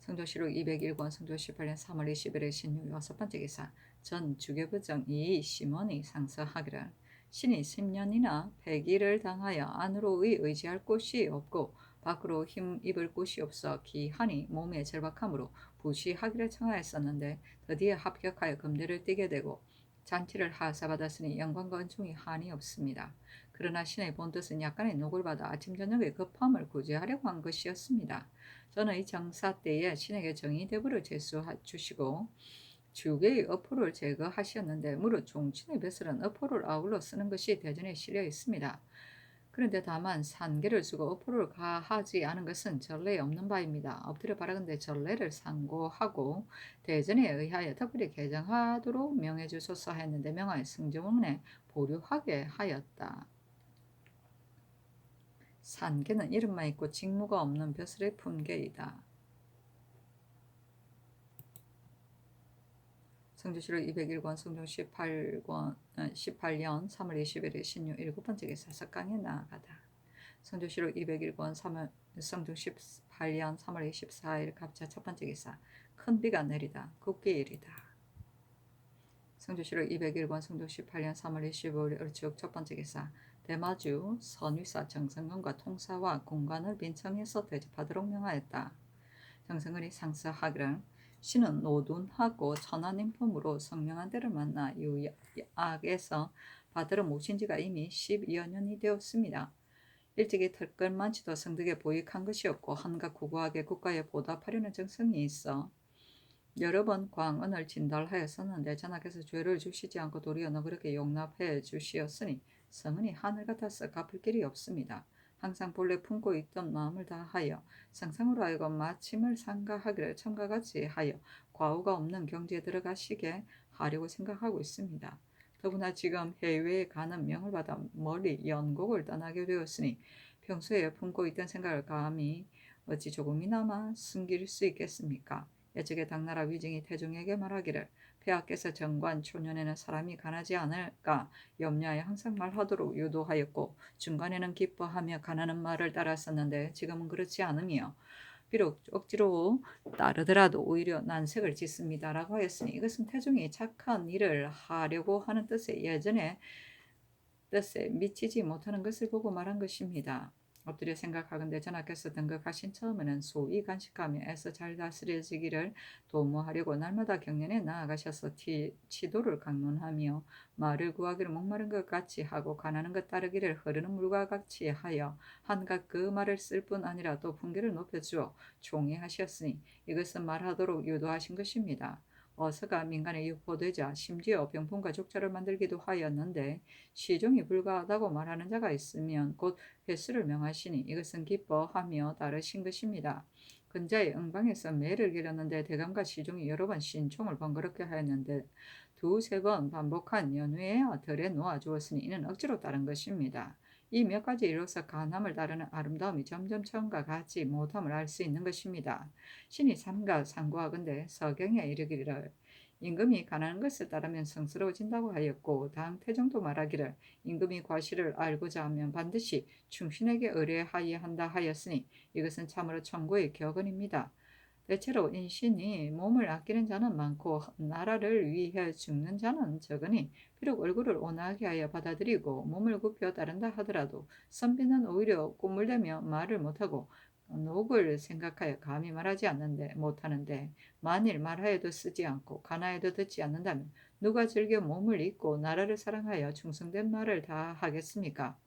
Speaker 1: 성조실록 201권 성조 18년 3월 20일의 신유 여섯 번째 기사 전 주계부정 이 시몬이 상서하기를 신이 10년이나 폐기를 당하여 안으로의 의지할 곳이 없고 밖으로 힘입을 곳이 없어 기한이 몸에 절박함으로 부시하기를 청하였었는데 드디어 합격하여 금대를 띠게 되고 잔치를 하사받았으니 영광과 은총이 한이 없습니다. 그러나 신의 본뜻은 약간의 녹을 받아 아침 저녁의 급함을 구제하려고 한 것이었습니다. 저는 이 정사 때에 신에게 정의대부를 제수주시고 주계의 어포를 제거하셨는데 무릇 종친의 벼슬은 어포를 아울러 쓰는 것이 대전에 실려 있습니다. 그런데 다만 산계를 주고 어포를 가하지 않은 것은 전례에 없는 바입니다. 엎드려 바라건대 전례를 상고하고 대전에 의하여 특별히 개정하도록 명해주소서 했는데 명하여 승정원에 보류하게 하였다. 산계는 이름만 있고 직무가 없는 벼슬의 품계이다. 성조실록 201권 성종 18년 3월 20일에 신유 일곱 번째 기사 석강에 나아가다. 성조실록 201권 성종 18년 3월 24일 갑자 첫 번째 기사 큰 비가 내리다 국기일이다. 성조실록 201권 성종 18년 3월 25일 을지옥 첫 번째 기사 대마주 선위사 정성근과 통사와 공관을 빈청해서 대접하도록 명하였다. 정성근이 상서하기를 신은 노둔하고 천한 인품으로 성명한 데를 만나 유약에서 받들어 모신 지가 이미 12여 년이 되었습니다. 일찍이 털끝만치도 성득에 보익한 것이 없고 한갓 구구하게 국가에 보답하려는 정성이 있어 여러 번 광언을 진달하였었는데 전하께서 죄를 주시지 않고 도리어 너그럽게 용납해 주시었으니 성은이 하늘 같아서 갚을 길이 없습니다. 항상 본래 품고 있던 마음을 다하여 상상으로 하여금 마침을 상가하기를 참과 같이 하여 과오가 없는 경지에 들어가시게 하려고 생각하고 있습니다. 더구나 지금 해외에 가는 명을 받아 멀리 연곡을 떠나게 되었으니 평소에 품고 있던 생각을 감히 어찌 조금이나마 숨길 수 있겠습니까? 예측에 당나라 위증이 태종에게 말하기를 폐하께서 정관 초년에는 사람이 가나지 않을까 염려하여 항상 말하도록 유도하였고 중간에는 기뻐하며 가나는 말을 따랐었는데 지금은 그렇지 않으며 비록 억지로 따르더라도 오히려 난색을 짓습니다라고 하였으니 이것은 태종이 착한 일을 하려고 하는 뜻에 미치지 못하는 것을 보고 말한 것입니다. 엎드려 생각하건대 전하께서 등극하신 처음에는 소위 간직하며 애써 잘 다스려지기를 도모하려고 날마다 경연에 나아가셔서 치도를 강론하며 말을 구하기를 목마른 것 같이 하고 가난한 것 따르기를 흐르는 물과 같이 하여 한갓 그 말을 쓸 뿐 아니라 또 분기를 높여주어 총애하셨으니 이것은 말하도록 유도하신 것입니다. 어서가 민간에 유포되자 심지어 병풍과 족자를 만들기도 하였는데 시종이 불가하다고 말하는 자가 있으면 곧 회수를 명하시니 이것은 기뻐하며 따르신 것입니다. 근자의 응방에서 매를 기렸는데 대감과 시종이 여러 번 신총을 번거롭게 하였는데 두세 번 반복한 연후에야 덜에 놓아주었으니 이는 억지로 따른 것입니다. 이 몇 가지 이로써 간함을 따르는 아름다움이 점점 처음과 같지 못함을 알 수 있는 것입니다. 신이 삼가 상고하건대 서경에 이르기를 임금이 가난한 것을 따르면 성스러워진다고 하였고 다음 태종도 말하기를 임금이 과실을 알고자 하면 반드시 충신에게 의뢰하여야 한다 하였으니 이것은 참으로 천고의 격언입니다. 대체로 인신이 몸을 아끼는 자는 많고 나라를 위해 죽는 자는 적으니 비록 얼굴을 온화하게 하여 받아들이고 몸을 굽혀 따른다 하더라도 선비는 오히려 꾸물대며 말을 못하고 녹을 생각하여 감히 말하지 않는데 못하는데 만일 말하여도 쓰지 않고 가나해도 듣지 않는다면 누가 즐겨 몸을 잊고 나라를 사랑하여 충성된 말을 다 하겠습니까?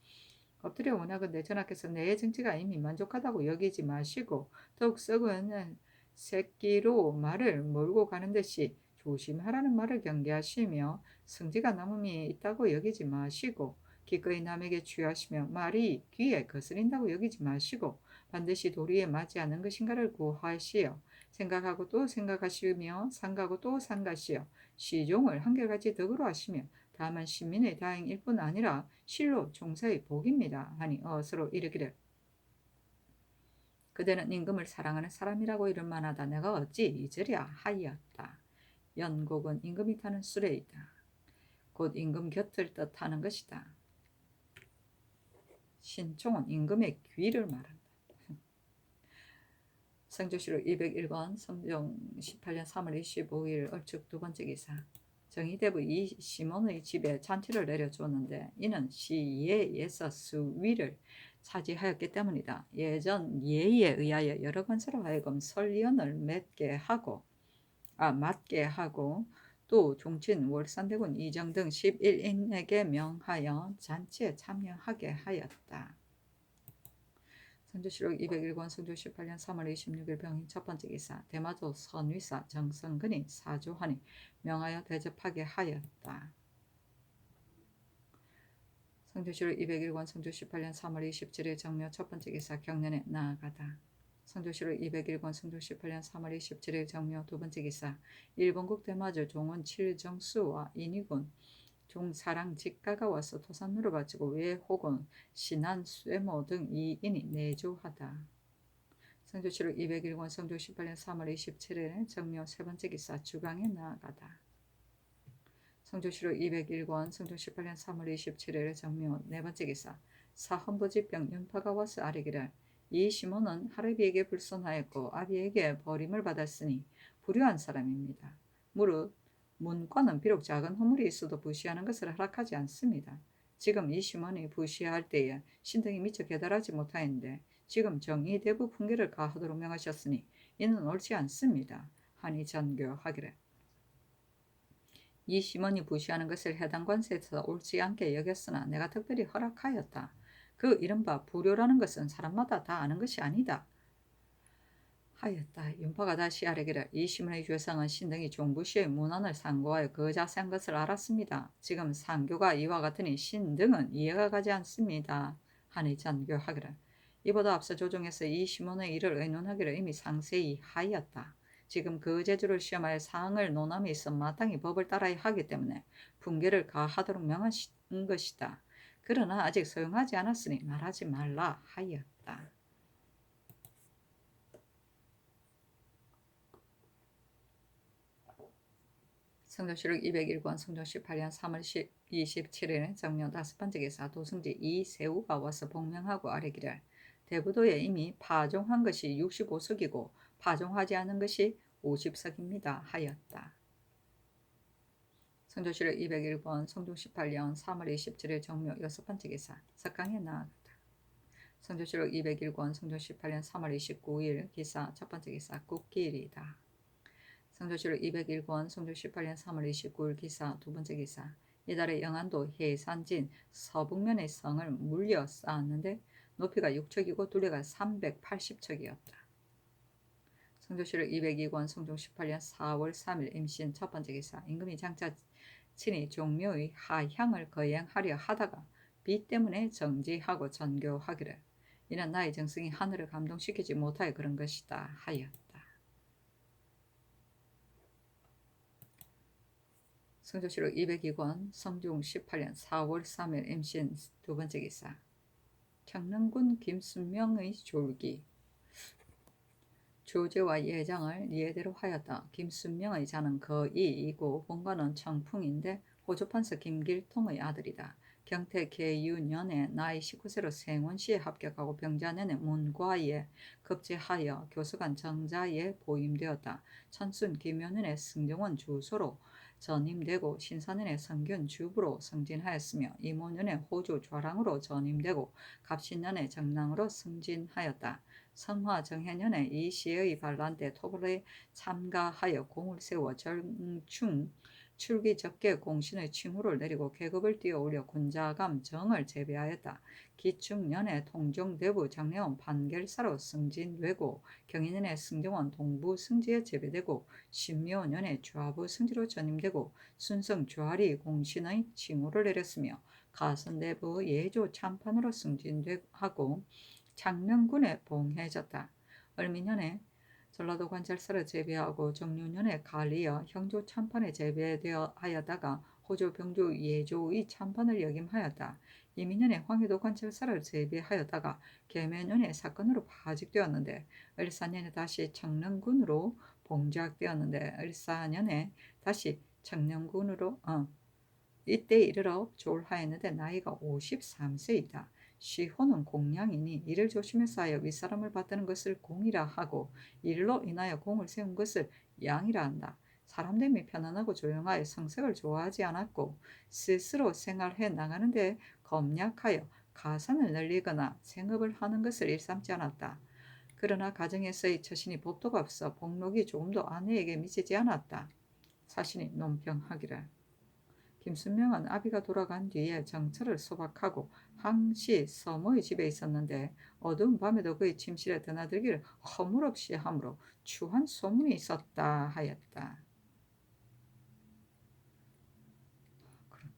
Speaker 1: 엎드려 원하건대 전하께서 내 정치가 이미 만족하다고 여기지 마시고 더욱 썩은 새끼로 말을 몰고 가는 듯이 조심하라는 말을 경계하시며 성지가 남음이 있다고 여기지 마시고 기꺼이 남에게 취하시며 말이 귀에 거스린다고 여기지 마시고 반드시 도리에 맞지 않는 것인가를 구하시어 생각하고 또 생각하시며 상가고 또 상가시어 시종을 한결같이 덕으로 하시며 다만 시민의 다행일 뿐 아니라 실로 종사의 복입니다 하니 어서로 이르기를 그대는 임금을 사랑하는 사람이라고 이를 만하다. 내가 어찌 잊으랴 하였다. 연곡은 임금이 타는 수레이다. 곧 임금 곁을 뜻하는 것이다. 신총은 임금의 귀를 말한다. 성조실록 201권 성종 18년 3월 25일 얼축 두 번째 기사 정의대부 이시몬의 집에 잔치를 내려주었는데 이는 시예에서 수위를 차지하였기 때문이다. 예전 예의에 의하여 여러 관사로 하여금 설리언을 맡게 하고 또 종친 월산대군 이정 등 11인에게 명하여 잔치에 참여하게 하였다. 성조실록 201권 성조 18년 3월 26일 병인 첫 번째 기사 대마도 선위사 정성근이 사조하니 명하여 대접하게 하였다. 성조실록 201권 성조 18년 3월 27일 정묘 첫 번째 기사 경년에 나아가다. 성조실록 201권 성조 18년 3월 27일 정묘 두 번째 기사 일본국 대마주 종원 칠정수와 인이군 종사랑 직가가 와서 토산누를 바치고 외호군 신안 쇠모 등 2인이 내조하다. 성조실록 201권 성조 18년 3월 27일 정묘 세 번째 기사 주강에 나아가다. 성조실록 201권 성조 18년 3월 27일 정묘 네 번째 기사 사헌부지병 윤파가 와서 아뢰기를 이 시몬은 할아비에게 불손하였고 아비에게 버림을 받았으니 불효한 사람입니다. 무릇 문과는 비록 작은 허물이 있어도 부시하는 것을 허락하지 않습니다. 지금 이 시몬이 부시할 때에 신등이 미처 계달하지 못하였는데 지금 정의대부 풍계를 가하도록 명하셨으니 이는 옳지 않습니다. 하니 전교하기를 이 시몬이 부시하는 것을 해당 관세에서 옳지 않게 여겼으나 내가 특별히 허락하였다. 그 이른바 불효라는 것은 사람마다 다 아는 것이 아니다. 하였다. 윤파가 다시 아뢰기를 이 시몬의 죄상은 신등이 종부시의 문안을 상고하여 거자세한 것을 알았습니다. 지금 상교가 이와 같으니 신등은 이해가 가지 않습니다. 하니 전교하기를 이보다 앞서 조정에서 이 시몬의 일을 의논하기를 이미 상세히 하였다. 지금 그 제주를 시험하여 사항을 논함에 있어 마땅히 법을 따라야 하기 때문에 분계를 가하도록 명한 것이다. 그러나 아직 소용하지 않았으니 말하지 말라 하였다. 성조실록 201권 성종 18년 3월 27일에 정묘 5번째 기사 도승지 이세우가 와서 복명하고 아뢰기를 대부도에 이미 파종한 것이 65석이고 파종하지 않은 것이 50석입니다 하였다. 성조실록 201권 성종 18년 3월 27일 정묘 6번째 기사 석강에 나아갔다. 성조실록 201권 성종 18년 3월 29일 기사 첫번째 기사 꽃길이다. 성조실록 201권 성종 18년 3월 29일 기사 두번째 기사 이달에 영안도 해산진 서북면의 성을 물려 쌓았는데 높이가 6척이고 둘레가 380척이었다. 성조실록 202권 성종 18년 4월 3일 임신 첫번째 기사 임금이 장차 친히 종묘의 하향을 거행하려 하다가 비 때문에 정지하고 전교하기를 이는 나의 정성이 하늘을 감동시키지 못하여 그런 것이다 하였다. 성조실록 202권 성종 18년 4월 3일 임신 두번째 기사 창릉군 김순명의 졸기 조제와 예장을 예대로 하였다. 김순명의 자는 거이이고 본관은 청풍인데 호조판서 김길통의 아들이다. 경태 계유년에 나이 19세로 생원시에 합격하고 병자년에 문과에 급제하여 교수관 정자에 보임되었다. 천순 김효년에 승정원 주소로 전임되고 신사년에 성균 주부로 승진하였으며 이모년에 호주 좌랑으로 전임되고 갑신년에 정랑으로 승진하였다. 성화 정해년에 이 시의 반란 때 토벌에 참가하여 공을 세워 정충 출기 적게 공신의 칭후를 내리고 계급을 띄어올려 군자감 정을 제배하였다. 기축년에 통정대부 장례원 판결사로 승진되고 경인년에 승정원 동부 승지에 제배되고 신묘년에 좌부 승지로 전임되고 순성 좌리 공신의 칭후를 내렸으며 가선대부 예조 참판으로 승진하고 창녕군에 봉해졌다. 을미년에 전라도 관찰사를 제배하고 정유년에 갈리어 형조 참판에 제배되어 하였다가 호조 병조 예조의 참판을 역임하였다. 이민년에 황해도 관찰사를 제배하였다가 계매년에 사건으로 파직되었는데 을사년에 다시 청릉군으로 봉작되었는데 을사년에 다시 청릉군으로 이때 이르러 졸하였는데 나이가 53세이다. 시호는 공양이니 이를 조심해서 하여 윗사람을 받드는 것을 공이라 하고 일로 인하여 공을 세운 것을 양이라 한다. 사람됨이 편안하고 조용하여 성색을 좋아하지 않았고 스스로 생활해 나가는데 검약하여 가산을 늘리거나 생업을 하는 것을 일삼지 않았다. 그러나 가정에서의 처신이 법도가 없어 복록이 조금도 아내에게 미치지 않았다. 사신이 논평하기를 김순명은 아비가 돌아간 뒤에 정처를 소박하고 항시 서모의 집에 있었는데 어두운 밤에도 그의 침실에 드나들기를 허물없이 하므로 추한 소문이 있었다 하였다. 그렇구나.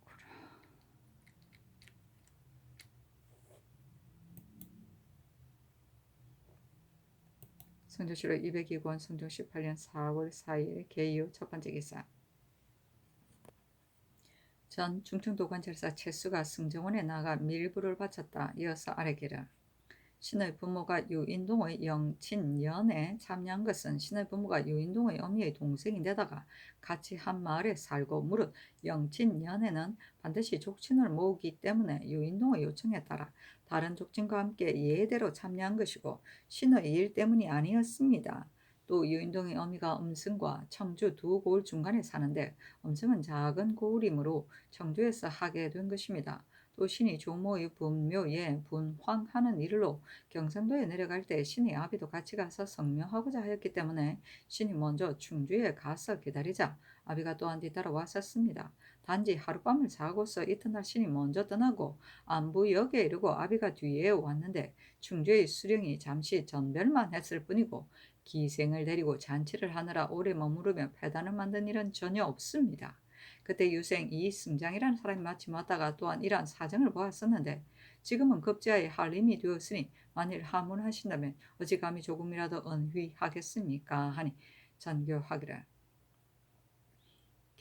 Speaker 1: 성조실록 202권 성종 18년 4월 4일 계유 첫번째 기사 전 충청도 관찰사 최수가 승정원에 나가 밀부를 바쳤다. 이어서 아뢰기를 신의 부모가 유인동의 영친연에 참여한 것은 신의 부모가 유인동의 어미의 동생인데다가 같이 한 마을에 살고 무릇 영친연에는 반드시 족친을 모으기 때문에 유인동의 요청에 따라 다른 족친과 함께 예대로 참여한 것이고 신의 일 때문이 아니었습니다. 또 유인동의 어미가 음승과 청주 두 고을 중간에 사는데 음승은 작은 고을이므로 청주에서 하게 된 것입니다. 또 신이 조모의 분묘에 분황하는 일로 경상도에 내려갈 때 신이 아비도 같이 가서 성묘하고자 하였기 때문에 신이 먼저 충주에 가서 기다리자 아비가 또한 뒤따라 왔었습니다. 단지 하룻밤을 자고서 이튿날 신이 먼저 떠나고 안부역에 이르고 아비가 뒤에 왔는데 충주의 수령이 잠시 전별만 했을 뿐이고 기생을 데리고 잔치를 하느라 오래 머무르며 패단을 만든 일은 전혀 없습니다. 그때 유생 이승장이라는 사람이 마침 왔다가 또한 이러한 사정을 보았었는데 지금은 급제하에 한림이 되었으니 만일 하문하신다면 어찌 감히 조금이라도 언휘하겠습니까 하니 전교하기를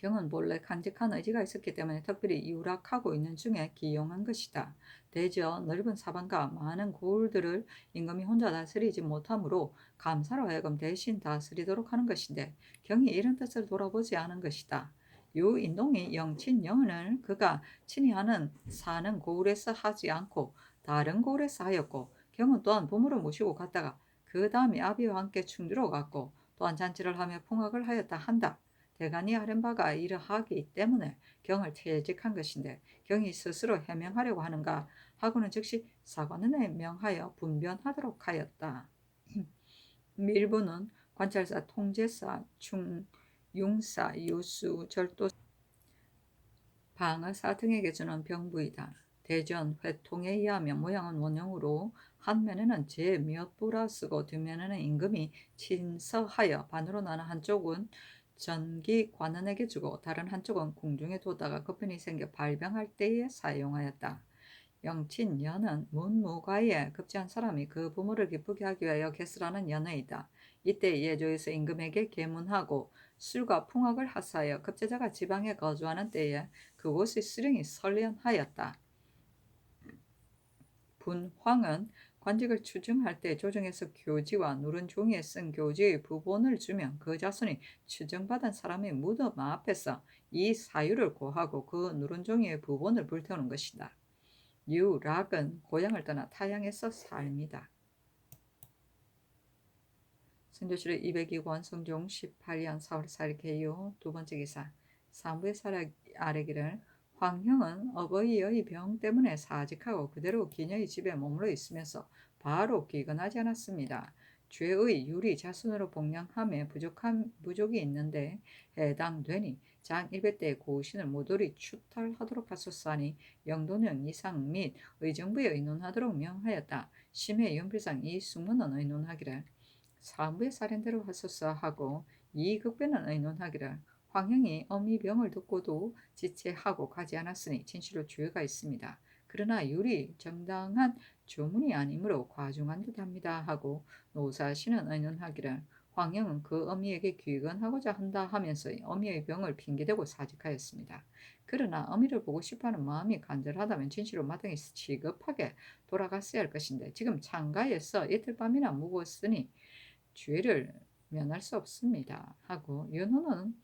Speaker 1: 경은 본래 간직한 의지가 있었기 때문에 특별히 유락하고 있는 중에 기용한 것이다. 대저 넓은 사방과 많은 고을들을 임금이 혼자 다스리지 못하므로 감사로 하여금 대신 다스리도록 하는 것인데 경이 이런 뜻을 돌아보지 않은 것이다. 유인동이 영친영을 그가 친히 하는 사는 고을에서 하지 않고 다른 고을에서 하였고, 경은 또한 부모를 모시고 갔다가 그 다음에 아비와 함께 충주로 갔고, 또한 잔치를 하며 풍악을 하였다 한다. 대간이 아는 바가 이러하기 때문에 경을 퇴직한 것인데, 경이 스스로 해명하려고 하는가 하고는 즉시 사관원에 명하여 분변하도록 하였다. 일부는 관찰사, 통제사, 융사, 유수, 절도, 방어사 등에게 주는 병부이다. 대전 회통에 의하면 모양은 원형으로 한 면에는 제 몇 부라 쓰고 뒷면에는 임금이 친서하여 반으로 나눠 한쪽은 전기 관원에게 주고 다른 한쪽은 궁중에 뒀다가 급변이 생겨 발병할 때에 사용하였다. 영친연은 문무가에 급제한 사람이 그 부모를 기쁘게 하기 위하여 개수라는 연회이다. 이때 예조에서 임금에게 계문하고 술과 풍악을 하사하여 급제자가 지방에 거주하는 때에 그곳의 수령이 설련하였다. 분황은 관직을 추증할 때 조정에서 교지와 누른 종이에 쓴 교지의 부본을 주면 그 자손이 추증받은 사람의 무덤 앞에서 이 사유를 고하고 그 누른 종이의 부본을 불태우는 것이다. 유락은 고향을 떠나 타향에서 삽니다. 선조실의 202권 성종 18년 4월 4일 개요. 두 번째 기사. 사무의 아래기를 황형은 어버이의 병 때문에 사직하고 그대로 기녀의 집에 머물러 있으면서 바로 귀근하지 않았습니다. 죄의 유리 자손으로 복량함에 부족이 있는데 해당되니 장 100대의 고신을 모조리 추탈하도록 하소서하니 영도령 이상 및 의정부에 의논하도록 명하였다. 심해 연필상 이 숙문은 의논하기를 사무의 살인대로 하소서 하고 이극변은 의논하기를 황형이 어미 병을 듣고도 지체하고 가지 않았으니 진실로 죄가 있습니다. 그러나 율이 정당한 조문이 아니므로 과중한 듯합니다 하고 노사시는 의논하기를 황형은 그 어미에게 귀근하고자 한다 하면서 어미의 병을 핑계대고 사직하였습니다. 그러나 어미를 보고 싶어하는 마음이 간절하다면 진실로 마땅히 시급하게 돌아갔어야 할 것인데 지금 창가에서 이틀 밤이나 묵었으니 죄를 면할 수 없습니다. 하고 윤호는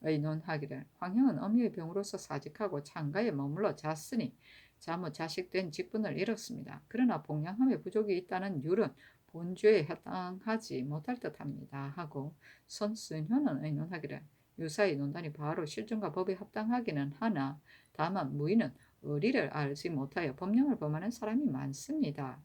Speaker 1: 의논하기를 황형은 어미의 병으로서 사직하고 창가에 머물러 잤으니 잠옷 자식된 직분을 잃었습니다. 그러나 복양함에 부족이 있다는 율은 본죄에 해당하지 못할 듯합니다. 하고 선순효는 의논하기를 유사의 논단이 바로 실정과 법에 합당하기는 하나 다만 무인은 의리를 알지 못하여 법령을 범하는 사람이 많습니다.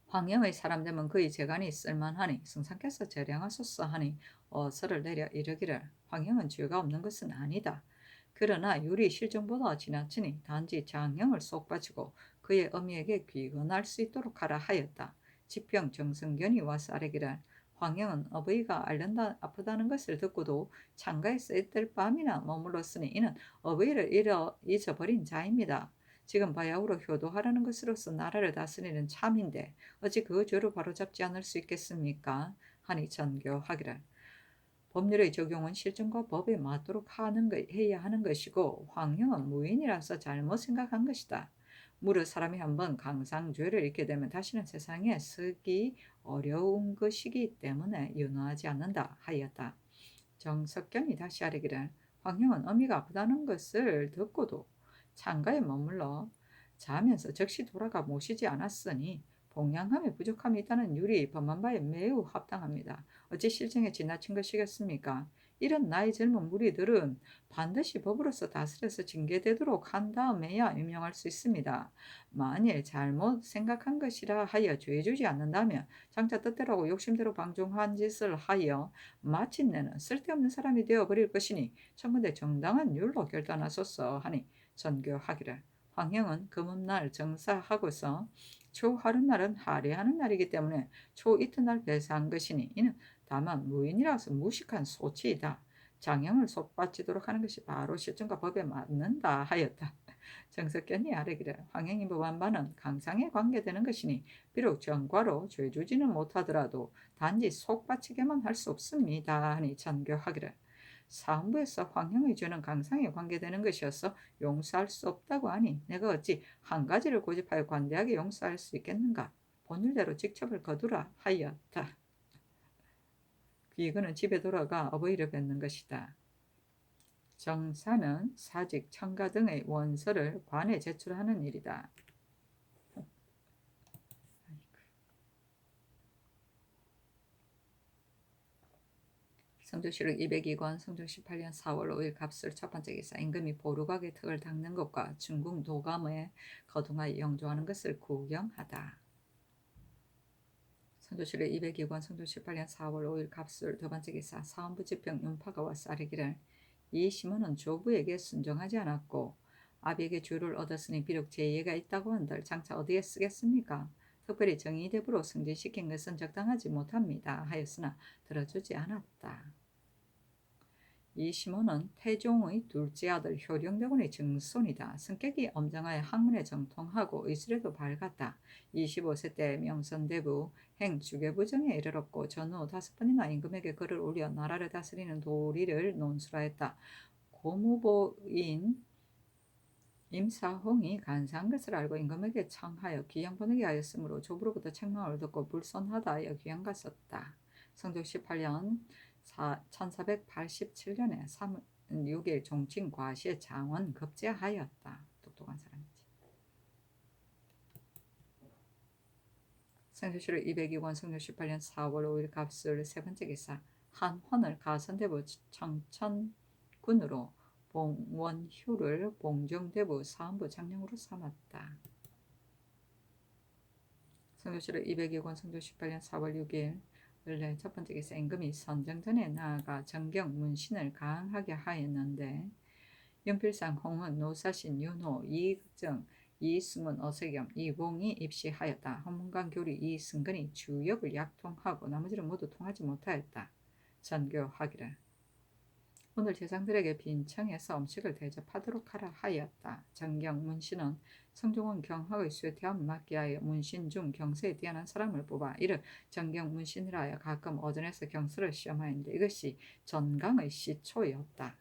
Speaker 1: 황영의 사람됨은 그의 재간이 쓸만하니 승상께서 재량하소서 하니 어서를 내려 이르기를 황영은 죄가 없는 것은 아니다. 그러나 율이 실정보다 지나치니 단지 장형을 속바치고 그의 어미에게 귀건할 수 있도록 하라 하였다. 지평 정승견이 와서 아뢰기를 황영은 어버이가 앓는다 아프다는 것을 듣고도 창가에서 이틀 밤이나 머물렀으니 이는 어버이를 잊어버린 자입니다. 지금 바야흐로 효도하라는 것으로서 나라를 다스리는 참인데 어찌 그 죄로 바로잡지 않을 수 있겠습니까? 하니 전교하기를 법률의 적용은 실정과 법에 맞도록 해야 하는 것이고 황형은 무인이라서 잘못 생각한 것이다. 무릇 사람이 한번 강상죄를 잊게 되면 다시는 세상에 쓰기 어려운 것이기 때문에 윤호하지 않는다 하였다. 정석견이 다시 아뢰기를 황형은 어미가 아프다는 것을 듣고도 창가에 머물러 자면서 즉시 돌아가 모시지 않았으니 봉양함에 부족함이 있다는 율이 범한 바에 매우 합당합니다. 어찌 실정에 지나친 것이겠습니까? 이런 나이 젊은 무리들은 반드시 법으로서 다스려서 징계되도록 한 다음에야 유명할 수 있습니다. 만일 잘못 생각한 것이라 하여 죄주지 않는다면 장차 뜻대로 욕심대로 방종한 짓을 하여 마침내는 쓸데없는 사람이 되어버릴 것이니 천문대 정당한 율로 결단하소서 하니 전교하기를 황형은 금음날 정사하고서 초하룻날은 할애하는 날이기 때문에 초이튿날 배사한 것이니 이는 다만 무인이라서 무식한 소치이다. 장형을 속바치도록 하는 것이 바로 실정과 법에 맞는다 하였다. 정석견이 아뢰기를 황형이 법한 바는 강상에 관계되는 것이니 비록 정과로 죄주지는 못하더라도 단지 속바치게만 할 수 없습니다 하니 전교하기를 사헌부에서 황형의 죄는 강상에 관계되는 것이어서 용서할 수 없다고 하니 내가 어찌 한 가지를 고집하여 관대하게 용서할 수 있겠는가? 본율대로 직첩을 거두라 하였다. 귀근은 집에 돌아가 어버이를 뵙는 것이다. 정사는 사직, 청가 등의 원서를 관에 제출하는 일이다. 성조실록 202권 성종 18년 4월 5일 갑술 첫 번째 기사 임금이 보루각의 턱을 닦는 것과 중궁 도감에 거둥하여 영조하는 것을 구경하다. 성조실록 202권 성종 18년 4월 5일 갑술 두 번째 기사 사원부 지평 윤파가 와서 아뢰기를 이 시몬은 조부에게 순종하지 않았고 아비에게 주를 얻었으니 비록 제의가 있다고 한들 장차 어디에 쓰겠습니까? 특별히 정의대부로 승진시킨 것은 적당하지 못합니다 하였으나 들어주지 않았다. 이 시몬은 태종의 둘째 아들 효령대군의 증손이다. 성격이 엄정하여 학문에 정통하고 의술에도 밝았다. 25세 때 명선대부 행주계부정에 이르렀고 전후 5번이나 임금에게 글을 올려 나라를 다스리는 도리를 논술하였다. 고무보인 임사홍이 간사한 것을 알고 임금에게 청하여 귀양 보내게 하였으므로 조부로부터 책망을 듣고 불손하다 하여 귀양 갔었다. 성종 18년 1487년에 3월 6일 종친 과시에 장원 급제하였다. 똑똑한 사람이지. 성조실록 202권 성종 18년 4월 5일 갑술 세 번째 기사 한헌을 가선대부 청천군으로 봉원휴를 봉정대부 사헌부 장령으로 삼았다. 성조실록 202권 성종 18년 4월 6일 원래 첫 번째 기사 임금이 선정전에 나아가 정경 문신을 강하게 하였는데 연필상 홍은 노사신 윤호 이극정 이승훈 어세겸 이봉이 입시하였다. 헌문관 교리 이승근이 주역을 약통하고 나머지는 모두 통하지 못하였다. 전교하기를 오늘 제상들에게 빈청에서 음식을 대접하도록 하라 하였다. 정경 문신은 성종은 경학의 수에 대함을 맡게 하여 문신 중 경서에 뛰어난 사람을 뽑아 이를 정경 문신이라 하여 가끔 어전에서 경서를 시험하였는데 이것이 전강의 시초였다.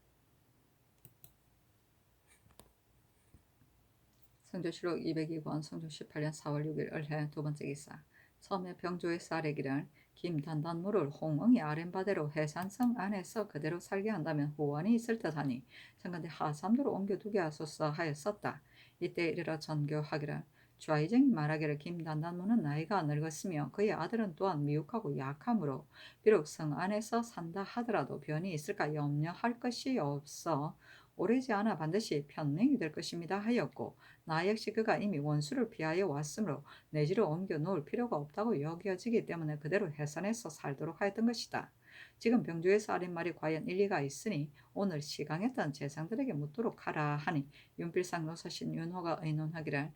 Speaker 1: 성조실록 202권 성종 18년 4월 6일 을해 두 번째 기사 처음에 병조에서 아뢰기를 김단단무를 홍응이 아랜바대로 해산성 안에서 그대로 살게 한다면 호환이 있을 듯하니 청간대 하삼도로 옮겨두게 하소서 하였었다. 이때 이르러 전교하기를 좌의정이 말하기를 김단단무는 나이가 늙었으며 그의 아들은 또한 미혹하고 약하므로 비록 성 안에서 산다 하더라도 변이 있을까 염려할 것이 없어 오래지 않아 반드시 편명이 될 것입니다 하였고 나 역시 그가 이미 원수를 피하여 왔으므로 내지로 옮겨 놓을 필요가 없다고 여겨지기 때문에 그대로 해산해서 살도록 하였던 것이다. 지금 병조에서 아린 말이 과연 일리가 있으니 오늘 시강했던 재상들에게 묻도록 하라 하니 윤필상 노사신 윤호가 의논하기를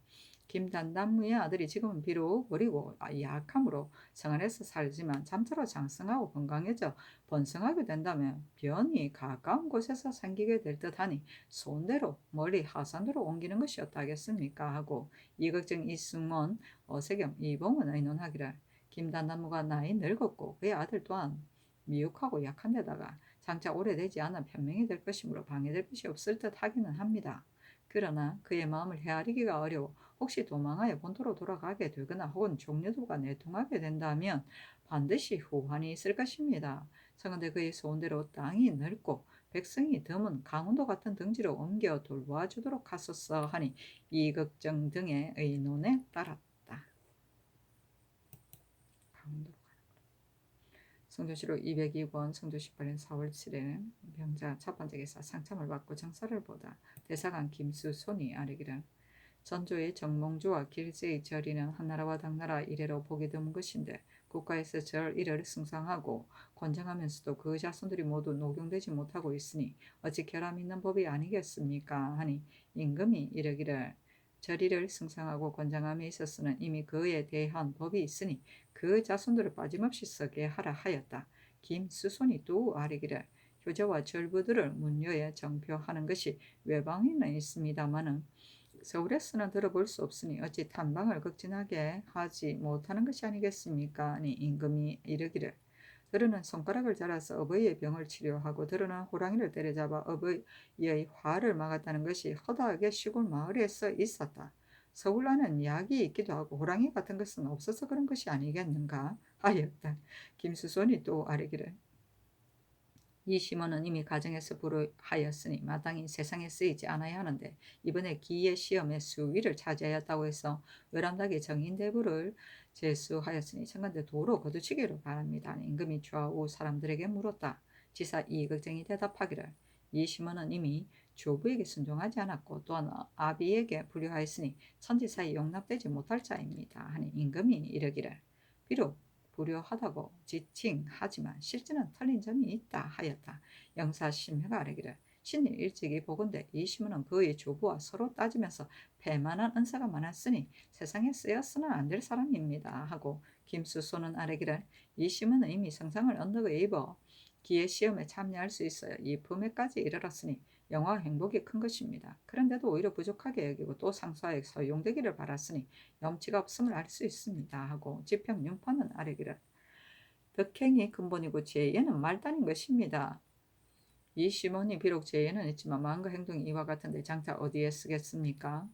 Speaker 1: 김단단무의 아들이 지금은 비록 어리고 약함으로 성안에서 살지만 잠자로 장성하고 건강해져 번성하게 된다면 변이 가까운 곳에서 생기게 될 듯하니 손대로 멀리 하산도로 옮기는 것이 어떠하겠습니까 하고 이극정 이승원 어세겸 이봉은 의논하기를 김단나무가 나이 늙었고 그의 아들 또한 미혹하고 약한 데다가 장차 오래되지 않아 편명이 될 것이므로 방해될 것이 없을 듯 하기는 합니다. 그러나 그의 마음을 헤아리기가 어려워 혹시 도망하여 본토로 돌아가게 되거나 혹은 종려도가 내통하게 된다면 반드시 후환이 있을 것입니다. 청컨대 그의 소원대로 땅이 넓고 백성이 드문 강원도 같은 등지로 옮겨 돌보아주도록 하소서 하니 이극정 등의 의논에 따랐다. 강원도로 가는 성조실록 202권 성조 18년 4월 7일 병자 첫 번째 기사 상참을 받고 정사를 보다 대사관 김수손이 아뢰기를 전조의 정몽주와 길세의 절이는 한나라와 당나라 이래로 보기 드문 것인데 국가에서 절 이를 숭상하고 권장하면서도 그 자손들이 모두 녹용되지 못하고 있으니 어찌 결함 있는 법이 아니겠습니까 하니 임금이 이르기를 절이를 숭상하고 권장함에 있어서는 이미 그에 대한 법이 있으니 그 자손들을 빠짐없이 쓰게 하라 하였다. 김수손이 또 아뢰기를 효자와 절부들을 문녀에 정표하는 것이 외방에는 있습니다마는 서울에서는 들어볼 수 없으니 어찌 탐방을 극진하게 하지 못하는 것이 아니겠습니까? 아니 임금이 이르기를 들으는 손가락을 잘라서 어버이의 병을 치료하고 들으는 호랑이를 때려잡아 어버이의 화를 막았다는 것이 허다하게 시골 마을에서 있었다. 서울 안은 약이 있기도 하고 호랑이 같은 것은 없어서 그런 것이 아니겠는가 하였다. 김수손이 또 아뢰기를 이 시몬은 이미 가정에서 불허하였으니 마땅히 세상에 쓰이지 않아야 하는데 이번에 기의 시험에 수위를 차지하였다고 해서 외람되게 정인대부를 제수하였으니 청간대 도로 거두치기로 바랍니다. 임금이 좌우 사람들에게 물었다. 지사 이극쟁이 대답하기를 이 시몬은 이미 조부에게 순종하지 않았고 또한 아비에게 불효하였으니 천지사에 용납되지 못할 자입니다. 하니 임금이 이르기를 비록 불효하다고 지칭하지만 실제는 틀린 점이 있다 하였다. 영사심해가 아뢰기를 신이 일찍이 보건대 이 시몬은 그의 조부와 서로 따지면서 배만한 은사가 많았으니 세상에 쓰였으나 안 될 사람입니다 하고 김수소는 아뢰기를 이 시몬은 이미 성상을 언덕에 입어 기의 시험에 참여할 수 있어요. 이 품에까지 이르렀으니 영화와 행복이 큰 것입니다. 그런데도 오히려 부족하게 여기고 또 상사에 서용되기를 바랐으니 염치가 없음을 알 수 있습니다 하고 지평6판은 아뢰기를 덕행이 근본이고 죄예는 말단인 것입니다. 이 시몬이 비록 죄예는 있지만 마음과 행동이 이와 같은데 장차 어디에 쓰겠습니까?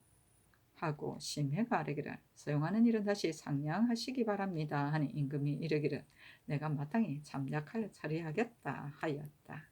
Speaker 1: 하고 심해가 아뢰기를 서용하는 일은 다시 상냥하시기 바랍니다 하니 임금이 이르기를 내가 마땅히 잠작하여 처리하겠다 하였다.